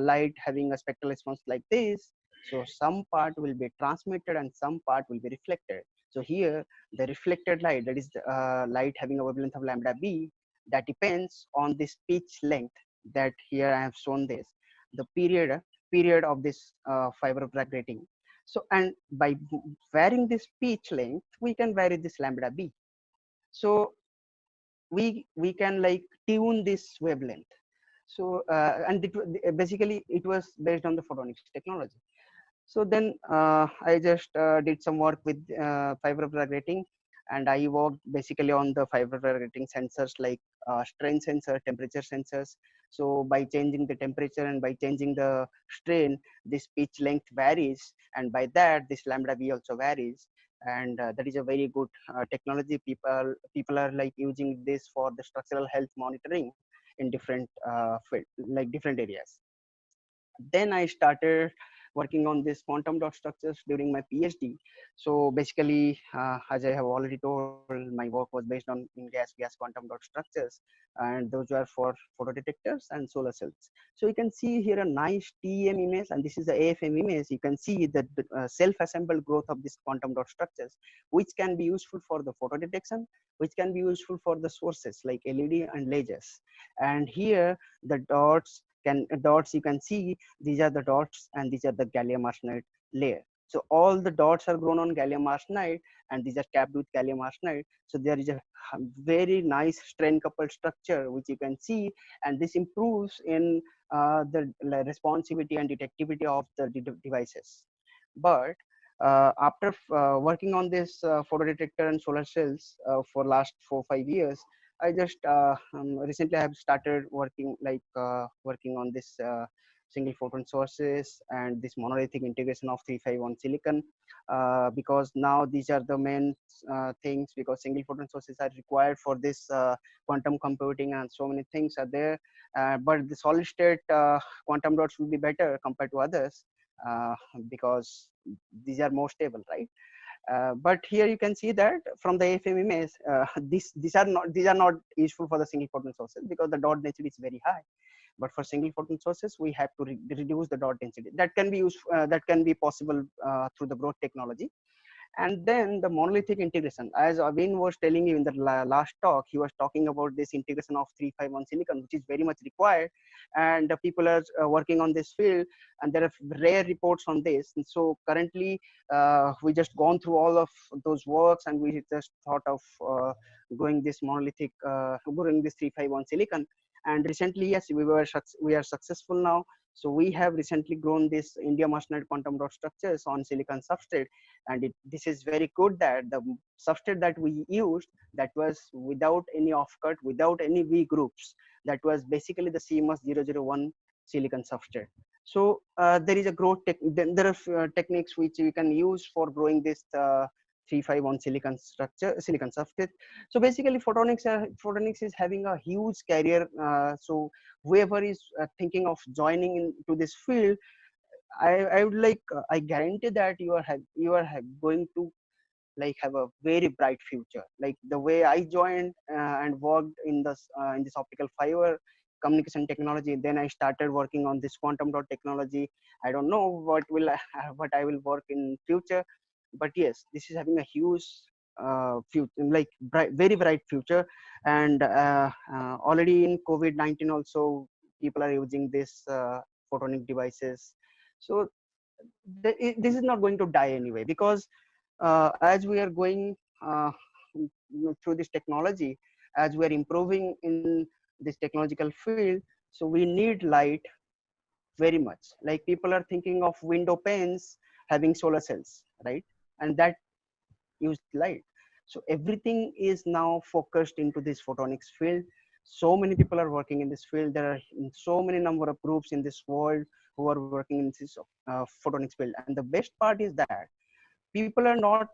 light having a spectral response like this, so some part will be transmitted and some part will be reflected. So here the reflected light, that is the light having a wavelength of lambda b, that depends on this pitch length, that here I have shown this, the period of this fiber Bragg grating. So, and by varying this pitch length, we can vary this lambda b. So we can like tune this wavelength. So and basically it was based on the photonics technology. So then I just did some work with fiber vibrating, and I worked basically on the fiber vibrating sensors, like strain sensor, temperature sensors. So by changing the temperature and by changing the strain, this pitch length varies, and by that this lambda b also varies. And that is a very good technology. People are like using this for the structural health monitoring in different field, like different areas. Then I started working on this quantum dot structures during my PhD. So basically, as I have already told, my work was based on in-gas quantum dot structures, and those were for photodetectors and solar cells. So you can see here a nice TEM image, and this is the AFM image. You can see the self-assembled growth of this quantum dot structures, which can be useful for the photo detection, which can be useful for the sources like LED and lasers. And here the dots you can see, these are the dots and these are the gallium arsenide layer. So all the dots are grown on gallium arsenide and these are capped with gallium arsenide. So there is a very nice strain coupled structure which you can see, and this improves in the responsivity and detectivity of the devices. But after working on this photodetector and solar cells for last 4-5 years, I just recently I have started working working on this single photon sources and this monolithic integration of 351 silicon, because now these are the main things, because single photon sources are required for this quantum computing and so many things are there, but the solid state quantum dots will be better compared to others because these are more stable, right? But here you can see that from the AFM image, these are not useful for the single photon sources because the dot density is very high. But for single photon sources, we have to reduce the dot density. That can be used. That can be possible through the growth technology. And then the monolithic integration, as Avin was telling you in the last talk, he was talking about this integration of 351 silicon, which is very much required, and people are working on this field, and there are rare reports on this. And so currently we just gone through all of those works, and we just thought of growing this monolithic, growing this 351 silicon. And recently, yes, we are successful now. So we have recently grown this indium arsenide quantum dot structures on silicon substrate, and this is very good that the substrate that we used, that was without any offcut, without any V groups, that was basically the CMOS 001 silicon substrate. So there is a growth there are techniques which we can use for growing this 351 silicon substrate. So basically photonics is having a huge career. So whoever is thinking of joining into this field, I would like I guarantee that you are going to like have a very bright future. Like the way I joined and worked in this optical fiber communication technology, then I started working on this quantum dot technology. I don't know what I will work in future, but yes, this is having a huge future, like very bright future. And already in COVID-19 also people are using this photonic devices. So this is not going to die anyway, because as we are going through this technology, as we are improving in this technological field, so we need light very much. Like people are thinking of window panes having solar cells, right? And that use light. So everything is now focused into this photonics field. So many people are working in this field. There are so many number of groups in this world who are working in this photonics field. And the best part is that people are not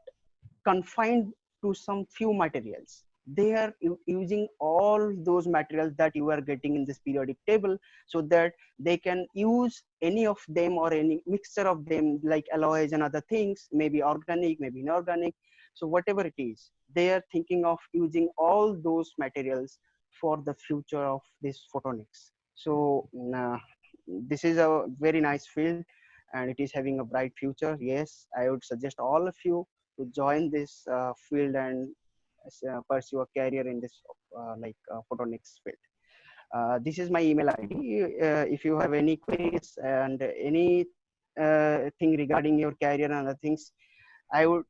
confined to some few materials. They are using all those materials that you are getting in this periodic table, so that they can use any of them or any mixture of them, like alloys and other things, maybe organic, maybe inorganic. So whatever it is, they are thinking of using all those materials for the future of this photonics. So this is a very nice field and it is having a bright future. Yes, I would suggest all of you to join this field and pursue a career in this photonics field. This is my email ID. If you have any queries and any thing regarding your career and other things, I would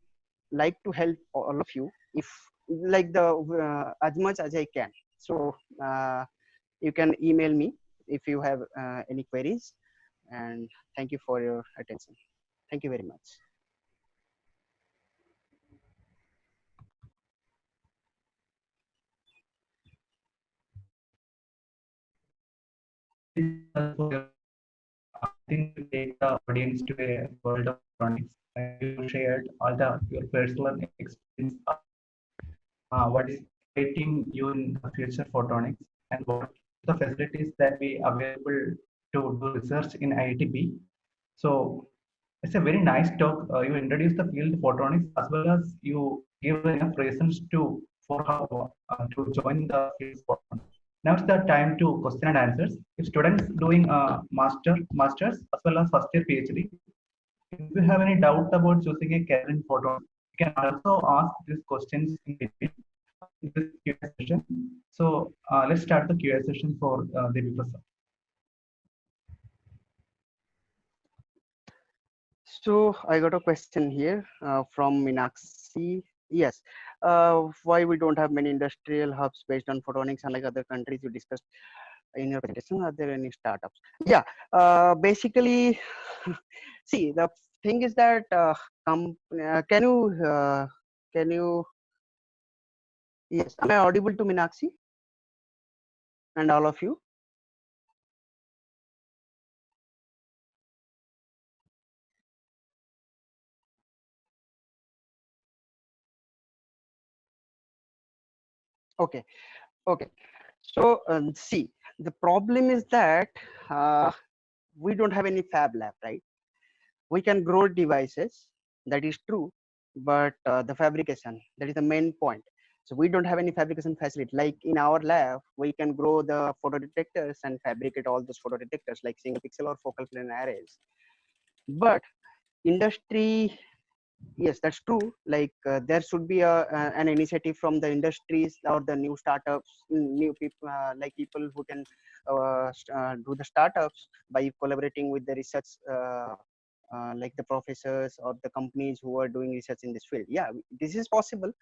like to help all of you, if like the as much as I can. So you can email me if you have any queries, and thank you for your attention. Thank you very much. I think to take the audience to a world of photonics. You shared all your personal experience of what is exciting you in the future photonics and what the facilities that we available to do research in IIT. So It's a very nice talk. You introduce the field photonics as well as you give enough reasons for how to join the field photonics. Now it's the time to question and answers. If students doing masters as well as first year PhD, if you have any doubt about choosing a career in photonics, you can also ask these questions in between in this Q&A session. So let's start the Q&A session for Devi Prasad. So I got a question here from Meenakshi. Yes, why we don't have many industrial hubs based on photonics unlike other countries you discussed in your presentation? Are there any startups? Yeah, basically, see, the thing is that can you? Yes, am I audible to Meenakshi and all of you? Okay, okay. So see, the problem is that uh, we don't have any fab lab, right? We can grow devices, that is true, but the fabrication, that is the main point. So we don't have any fabrication facility. Like in our lab, we can grow the photodetectors and fabricate all those photodetectors like single pixel or focal plane arrays. But industry, yes, that's true. Like there should be an initiative from the industries or the new startups, new people, like people who can do the startups by collaborating with the research, like the professors or the companies who are doing research in this field. Yeah, this is possible,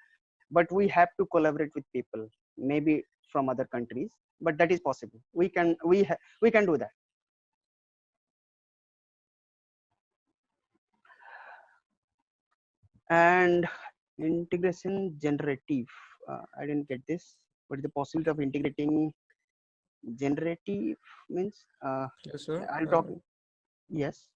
but we have to collaborate with people, maybe from other countries. But that is possible. We can do that. And integration generative, I didn't get this. What is the possibility of integrating generative means? Yes, sir. I'll talk. Yes.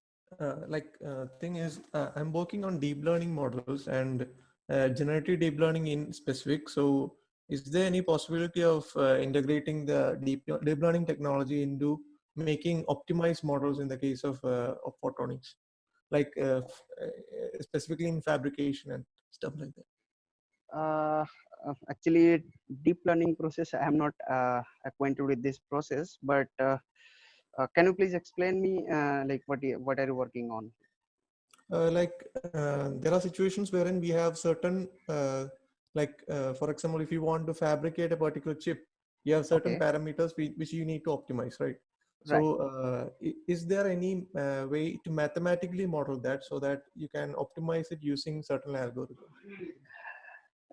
Thing is, I'm working on deep learning models and generative deep learning in specific. So is there any possibility of integrating the deep learning technology into making optimized models in the case of photonics, like specifically in fabrication and stuff like that? Actually, deep learning process, I am not acquainted with this process, but can you please explain me like what are you working on? There are situations wherein we have certain for example, if you want to fabricate a particular chip, you have certain Okay. parameters which you need to optimize, right? So is there any way to mathematically model that so that you can optimize it using certain algorithms?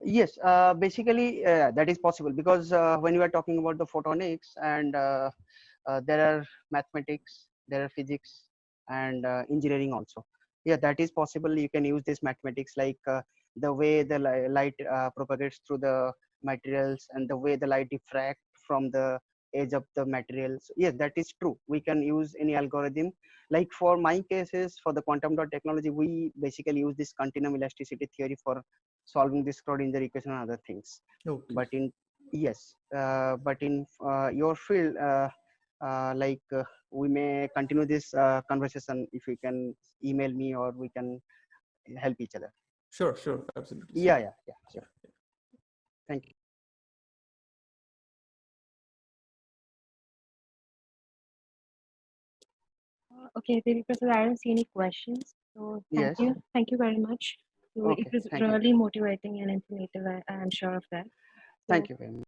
Yes, basically that is possible because when you are talking about the photonics and there are mathematics, there are physics and engineering also. Yeah, that is possible. You can use this mathematics like the way the light propagates through the materials and the way the light diffract from the edge of the materials. Yes, that is true. We can use any algorithm. Like for my cases, for the quantum dot technology, we basically use this continuum elasticity theory for solving this Schrodinger equation and other things. Okay. But in yes, but in your field, we may continue this conversation if you can email me or we can help each other. Sure, absolutely. Yeah, sure. Thank you. Okay, Devi Prasad, I don't see any questions. So thank you. Thank you very much. So Okay, it was really motivating and informative. I'm sure of that. So, thank you very much.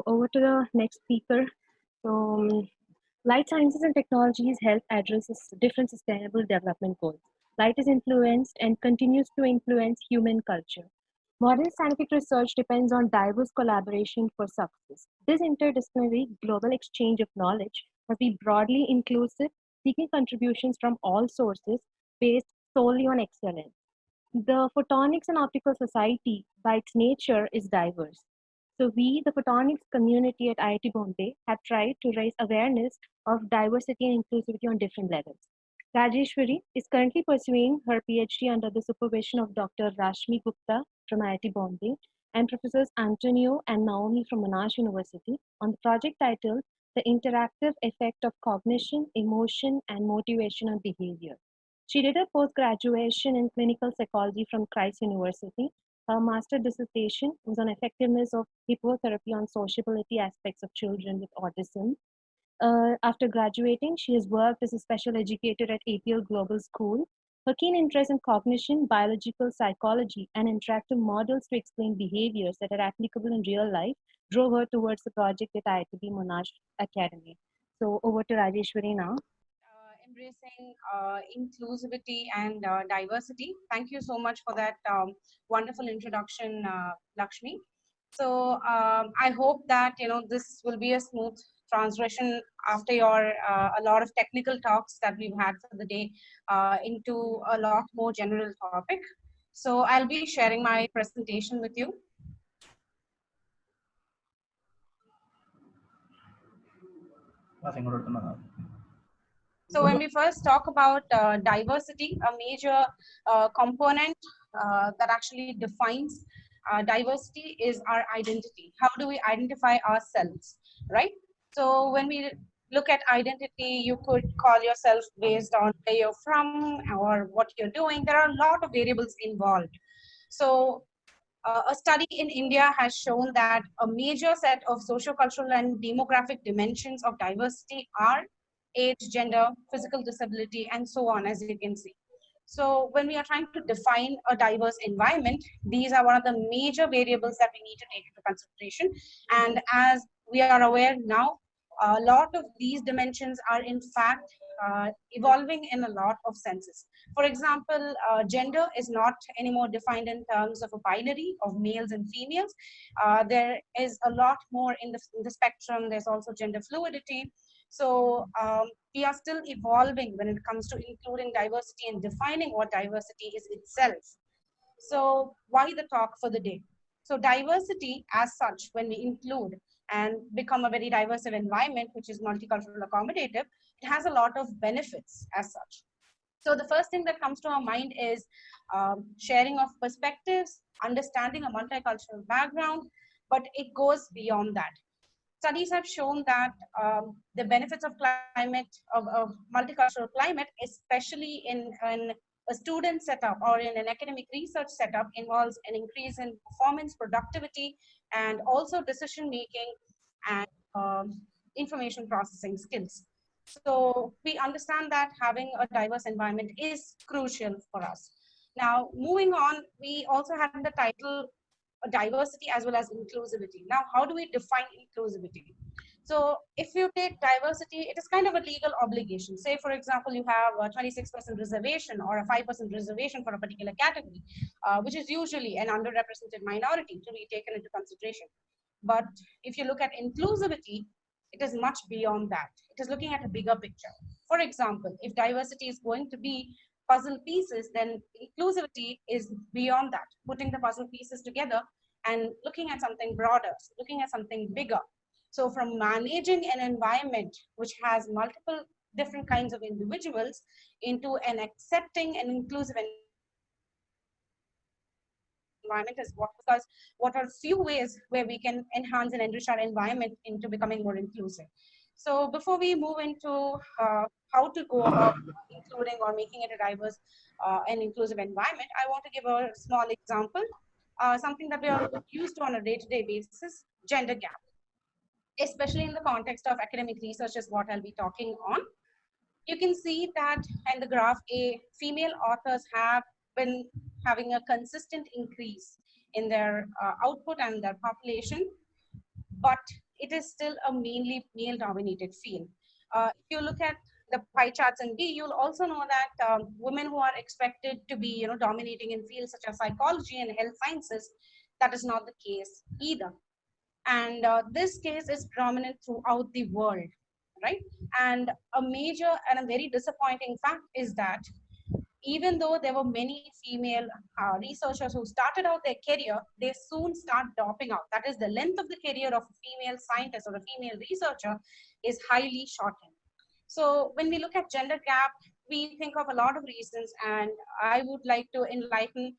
over to the next speaker. So, light sciences and technologies help address different sustainable development goals. Light is influenced and continues to influence human culture. Modern scientific research depends on diverse collaboration for success. This interdisciplinary global exchange of knowledge must be broadly inclusive, seeking contributions from all sources based solely on excellence. The Photonics and Optical Society, by its nature, is diverse. So we, the photonics community at IIT Bombay, have tried to raise awareness of diversity and inclusivity on different levels. Rajeshwari is currently pursuing her PhD under the supervision of Dr. Rashmi Gupta from IIT Bombay and Professors Antonio and Naomi from Monash University on the project titled The Interactive Effect of Cognition, Emotion, and Motivation on Behavior. She did her post-graduation in clinical psychology from Christ University. Her master dissertation was on effectiveness of hypnotherapy on sociability aspects of children with autism. After graduating, she has worked as a special educator at APL Global School. Her keen interest in cognition, biological psychology, and interactive models to explain behaviors that are applicable in real life drove her towards the project at IIT Monash Academy. So over to Rajeshwari now. Embracing inclusivity and diversity. Thank you so much for that wonderful introduction, Lakshmi. So I hope that this will be a smooth transition after your a lot of technical talks that we've had for the day into a lot more general topic. So I'll be sharing my presentation with you. So when we first talk about diversity, a major component that actually defines diversity is our identity. How do we identify ourselves, right? So when we look at identity, you could call yourself based on where you're from or what you're doing. There are a lot of variables involved. So a study in India has shown that a major set of socio-cultural and demographic dimensions of diversity are age, gender, physical disability, and so on, as you can see. So when we are trying to define a diverse environment, these are one of the major variables that we need to take into consideration. And as we are aware now, a lot of these dimensions are in fact evolving in a lot of senses. For example, gender is not anymore defined in terms of a binary of males and females. There is a lot more in the spectrum. There's also gender fluidity. So we are still evolving when it comes to including diversity and defining what diversity is itself. So why the talk for the day? So diversity as such, when we include and become a very diverse environment, which is multicultural accommodative, it has a lot of benefits as such. So the first thing that comes to our mind is sharing of perspectives, understanding a multicultural background, but it goes beyond that. Studies have shown that the benefits of climate, of multicultural climate, especially in a student setup or in an academic research setup, involves an increase in performance, productivity, and also decision making and information processing skills. So we understand that having a diverse environment is crucial for us. Now, moving on, we also had the title diversity as well as inclusivity. Now, how do we define inclusivity? So if you take diversity, it is kind of a legal obligation. Say, for example, you have a 26% reservation or a 5% reservation for a particular category, which is usually an underrepresented minority to be taken into consideration. But if you look at inclusivity, it is much beyond that. It is looking at a bigger picture. For example, if diversity is going to be puzzle pieces, then inclusivity is beyond that, putting the puzzle pieces together and looking at something broader, looking at something bigger. So from managing an environment which has multiple different kinds of individuals into an accepting and inclusive environment is because what are few ways where we can enhance and enrich our environment into becoming more inclusive. So before we move into how to go about including or making it a diverse and inclusive environment, I want to give a small example, something that we are used to on a day-to-day basis, gender gap. Especially in the context of academic research is what I'll be talking on. You can see that in the graph, female authors have been having a consistent increase in their output and their population, but it is still a mainly male-dominated field. If you look at the pie charts in B, you'll also know that women who are expected to be dominating in fields such as psychology and health sciences, that is not the case either. And this case is prominent throughout the world, right? And a major and a very disappointing fact is that even though there were many female researchers who started out their career, they soon start dropping out. That is, the length of the career of a female scientist or a female researcher is highly shortened. So when we look at gender gap, we think of a lot of reasons, and I would like to enlighten,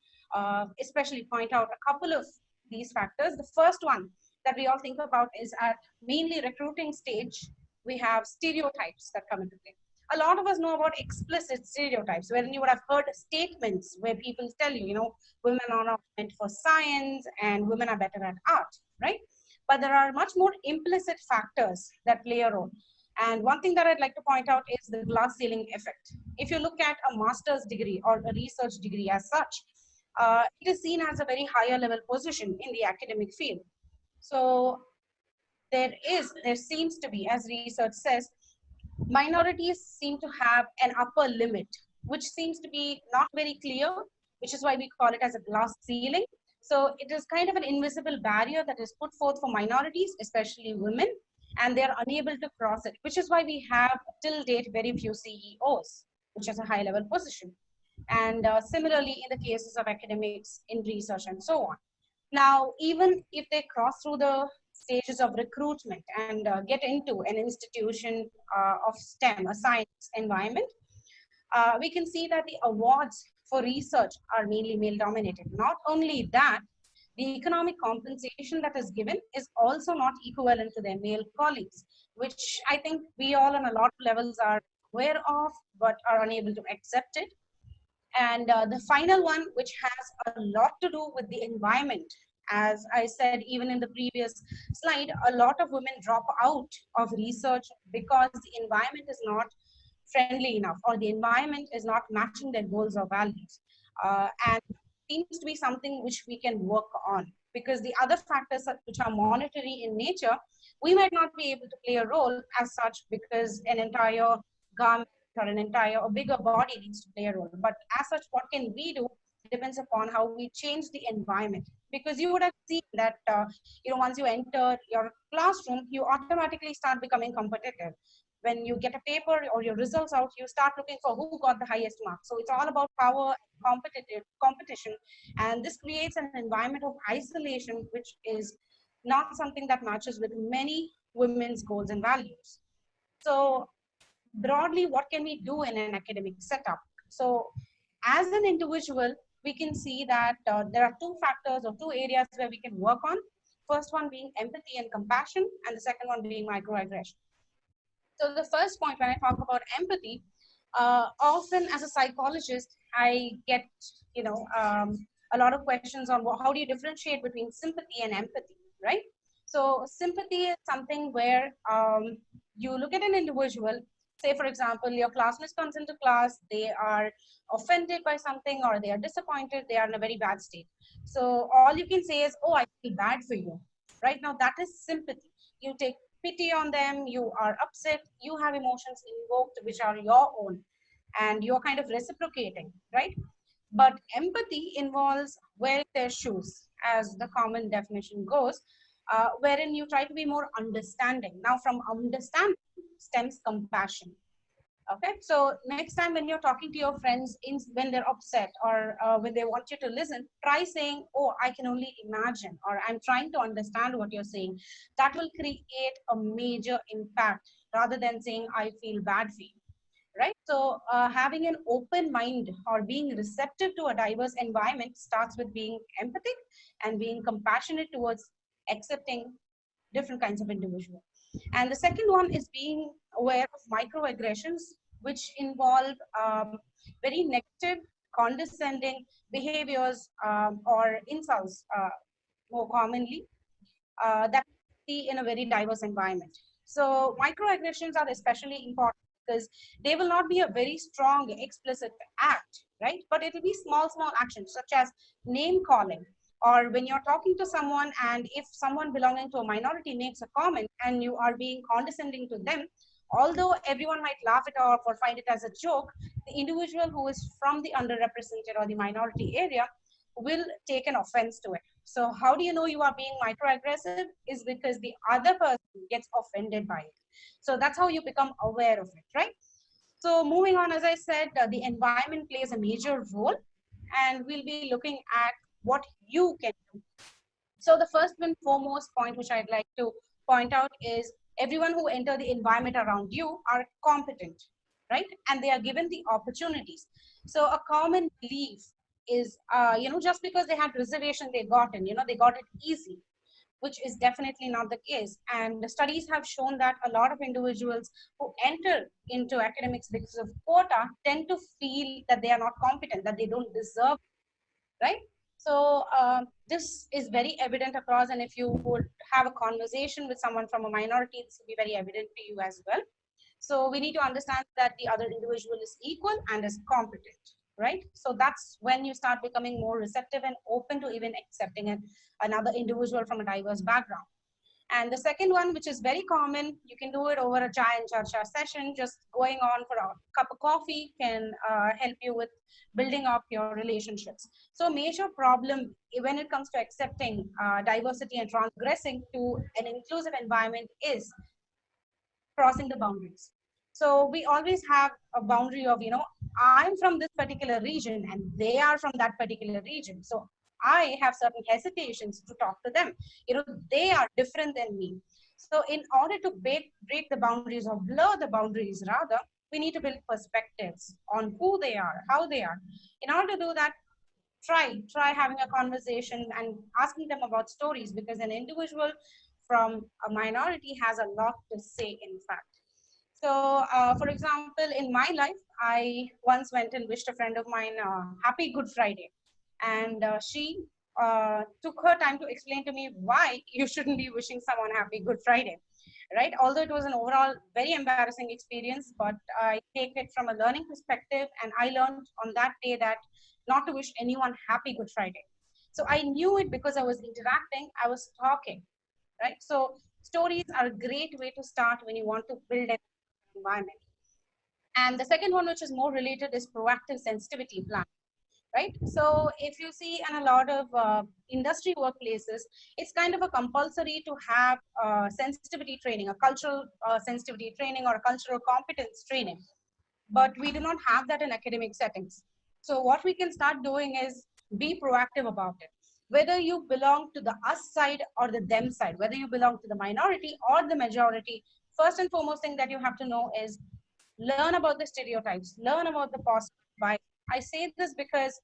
especially point out a couple of these factors. The first one that we all think about is at mainly recruiting stage, we have stereotypes that come into play. A lot of us know about explicit stereotypes, wherein you would have heard statements where people tell you, you know, women are not meant for science and women are better at art, right? But there are much more implicit factors that play a role. And one thing that I'd like to point out is the glass ceiling effect. If you look at a master's degree or a research degree as such, it is seen as a very higher level position in the academic field. So there seems to be, as research says, minorities seem to have an upper limit, which seems to be not very clear, which is why we call it as a glass ceiling. So it is kind of an invisible barrier that is put forth for minorities, especially women, and they're unable to cross it, which is why we have till date very few CEOs, which is a high level position. And similarly, in the cases of academics in research and so on. Now, even if they cross through the stages of recruitment and get into an institution of STEM, a science environment, we can see that the awards for research are mainly male dominated. Not only that, the economic compensation that is given is also not equivalent to their male colleagues, which I think we all on a lot of levels are aware of, but are unable to accept it. And the final one, which has a lot to do with the environment. As I said, even in the previous slide, a lot of women drop out of research because the environment is not friendly enough, or the environment is not matching their goals or values. And seems to be something which we can work on, because the other factors which are monetary in nature, we might not be able to play a role as such, because an entire garment or an entire or bigger body needs to play a role. But as such, what can we do depends upon how we change the environment. Because you would have seen that you know, once you enter your classroom, you automatically start becoming competitive. When you get a paper or your results out, you start looking for who got the highest mark. So it's all about power and competition, and this creates an environment of isolation, which is not something that matches with many women's goals and values. So broadly, what can we do in an academic setup? So as an individual, we can see that there are two factors or two areas where we can work on. First one being empathy and compassion, and the second one being microaggression. So the first point, when I talk about empathy, often as a psychologist, I get, you know, a lot of questions on how do you differentiate between sympathy and empathy, right? So sympathy is something where you look at an individual. Say, for example, your classmate comes into class, they are offended by something or they are disappointed, they are in a very bad state. So all you can say is, oh, I feel bad for you. Right now, that is sympathy. You take pity on them, you are upset, you have emotions invoked which are your own, and you're kind of reciprocating, right? But empathy involves wearing their shoes, as the common definition goes, wherein you try to be more understanding. Now, from understanding stems compassion. Okay, so next time when you're talking to your friends, when they're upset or when they want you to listen, try saying, oh, I can only imagine, or I'm trying to understand what you're saying. That will create a major impact rather than saying, I feel bad for you, right? So having an open mind or being receptive to a diverse environment starts with being empathic and being compassionate towards accepting different kinds of individuals. And the second one is being aware of microaggressions, which involve very negative, condescending behaviors or insults more commonly that we see in a very diverse environment. So microaggressions are especially important because they will not be a very strong, explicit act, right? But it will be small, small actions such as name calling, or when you're talking to someone and if someone belonging to a minority makes a comment and you are being condescending to them, although everyone might laugh it off or find it as a joke, the individual who is from the underrepresented or the minority area will take an offense to it. So how do you know you are being microaggressive? Is because the other person gets offended by it. So that's how you become aware of it, right? So moving on, as I said, the environment plays a major role, and we'll be looking at what you can do. So the first and foremost point which I'd like to point out is everyone who enter the environment around you are competent. So the first and foremost point which I'd like to point out is everyone who enter the environment around you are competent. So the first and foremost point which I'd like to point out is everyone who enter the environment around you are competent. So the first and foremost point which I'd like to point out is everyone who enter the environment around you are competent. right? And they are given the opportunities. So a common belief is, just because they had reservation, they got in, they got it easy, which is definitely not the case. And the studies have shown that a lot of individuals who enter into academics because of quota tend to feel that they are not competent, that they don't deserve, right? So this is very evident across, and if you would have a conversation with someone from a minority, this will be very evident to you as well. So we need to understand that the other individual is equal and is competent, right? So that's when you start becoming more receptive and open to even accepting another individual from a diverse background. And the second one, which is very common, you can do it over a chai and charcha session. Just going on for a cup of coffee can help you with building up your relationships. So a major problem when it comes to accepting diversity and transgressing to an inclusive environment is crossing the boundaries. So we always have a boundary of, I'm from this particular region and they are from that particular region. So I have certain hesitations to talk to them. They are different than me. So in order to break the boundaries, or blur the boundaries rather, we need to build perspectives on who they are, how they are. In order to do that, try having a conversation and asking them about stories, because an individual from a minority has a lot to say, in fact. So, for example, in my life, I once went and wished a friend of mine Happy Good Friday. And she took her time to explain to me why you shouldn't be wishing someone Happy Good Friday, right? Although it was an overall very embarrassing experience, but I take it from a learning perspective, and I learned on that day that not to wish anyone Happy Good Friday. So I knew it because I was interacting, I was talking, right? So stories are a great way to start when you want to build an environment. And the second one, which is more related, is proactive sensitivity plan, right? So if you see in a lot of industry workplaces, it's kind of a compulsory to have sensitivity training, a cultural sensitivity training or a cultural competence training. But we do not have that in academic settings. So what we can start doing is be proactive about it. Whether you belong to the us side or the them side, whether you belong to the minority or the majority, first and foremost thing that you have to know is learn about the stereotypes, learn about the positive bias. I say this because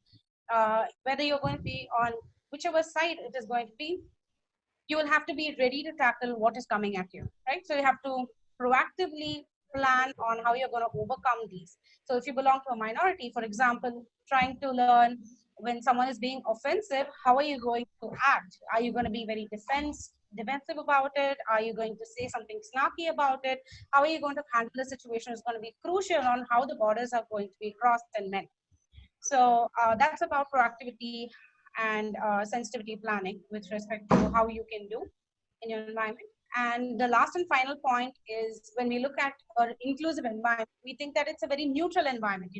whether you're going to be on whichever side it is going to be, you will have to be ready to tackle what is coming at you, right? So you have to proactively plan on how you're going to overcome these. So if you belong to a minority, for example, trying to learn when someone is being offensive, how are you going to act? Are you going to be very defensive about it? Are you going to say something snarky about it? How are you going to handle the situation is going to be crucial on how the borders are going to be crossed and met. So that's about proactivity and sensitivity planning with respect to how you can do in your environment. And the last and final point is when we look at an inclusive environment, we think that it's a very neutral environment.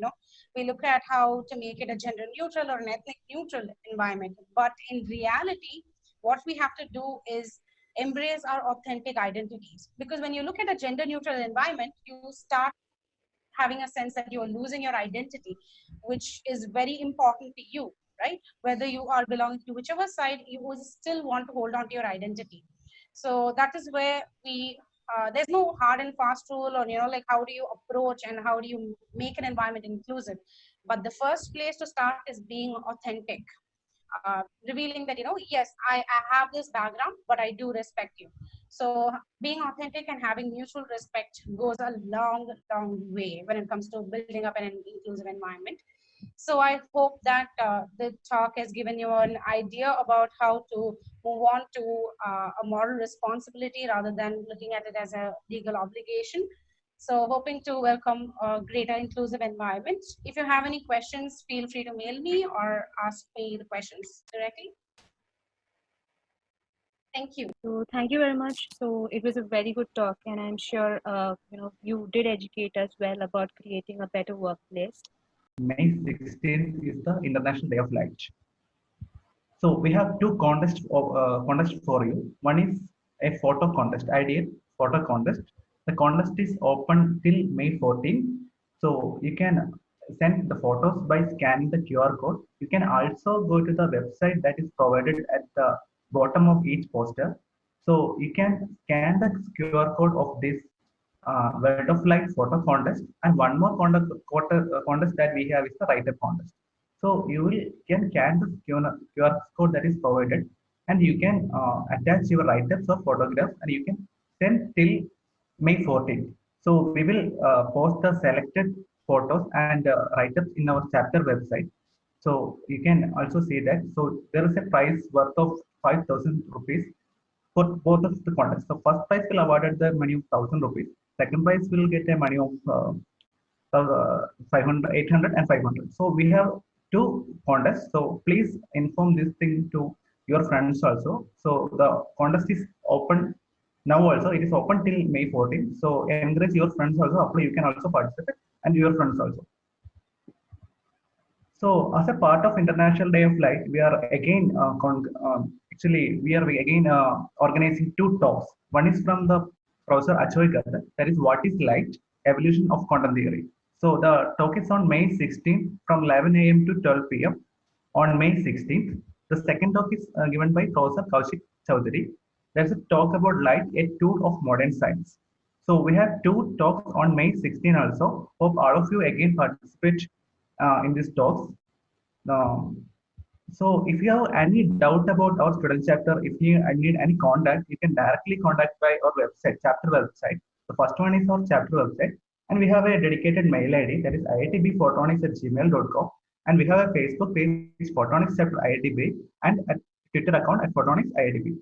We look at how to make it a gender neutral or an ethnic neutral environment. But in reality, what we have to do is embrace our authentic identities. Because when you look at a gender neutral environment, you start having a sense that you are losing your identity, which is very important to you, right? Whether you are belonging to whichever side, you will still want to hold on to your identity. So that is where there's no hard and fast rule on, like how do you approach and how do you make an environment inclusive. But the first place to start is being authentic. Revealing that, yes, I have this background, but I do respect you. So being authentic and having mutual respect goes a long way when it comes to building up an inclusive environment. So I hope that the talk has given you an idea about how to move on to a moral responsibility rather than looking at it as a legal obligation. So hoping to welcome a greater inclusive environment. If you have any questions, feel free to mail me or ask me the questions directly. Thank you. So thank you very much. So it was a very good talk, and I'm sure you did educate us well about creating a better workplace. May 16th is the International Day of Light. So we have two contests for you. One is a photo contest. I did photo contest. The contest is open till May 14th. So you can send the photos by scanning the QR code. You can also go to the website that is provided at the bottom of each poster. So you can scan the QR code of this World of Light photo contest, and one more contest that we have is the write-up contest. So you can scan the QR code that is provided, and you can attach your write-ups or photographs, and you can send till May 14th. So we will post the selected photos and write-ups in our chapter website. So you can also see that. So there is a prize worth of 5,000 rupees for both of the contests. So first prize will awarded the money of 1,000 rupees. Second prize will get a money of 500, 800 and 500. So we have two contests. So please inform this thing to your friends also. So the contest is open now also. It is open till May 14th. So encourage your friends also. Apply. You can also participate and your friends also. So as a part of International Day of Light, we are again organizing two talks. One is from the Professor Achoy Gadda, that is what is light, evolution of quantum theory. So the talk is on May 16th from 11 a.m. to 12 p.m. on May 16th. The second talk is given by Professor Kaushik Chowdhury. There's a talk about light, a tool of modern science. So we have two talks on May 16 also. Hope all of you again participate in these talks. So if you have any doubt about our student chapter, if you need any contact, you can directly contact by our website, chapter website. The first one is our chapter website, and we have a dedicated mail ID, that is iitbphotonics@gmail.com, and we have a Facebook page, Photonics chapter IITB, and a Twitter account at Photonics IITB.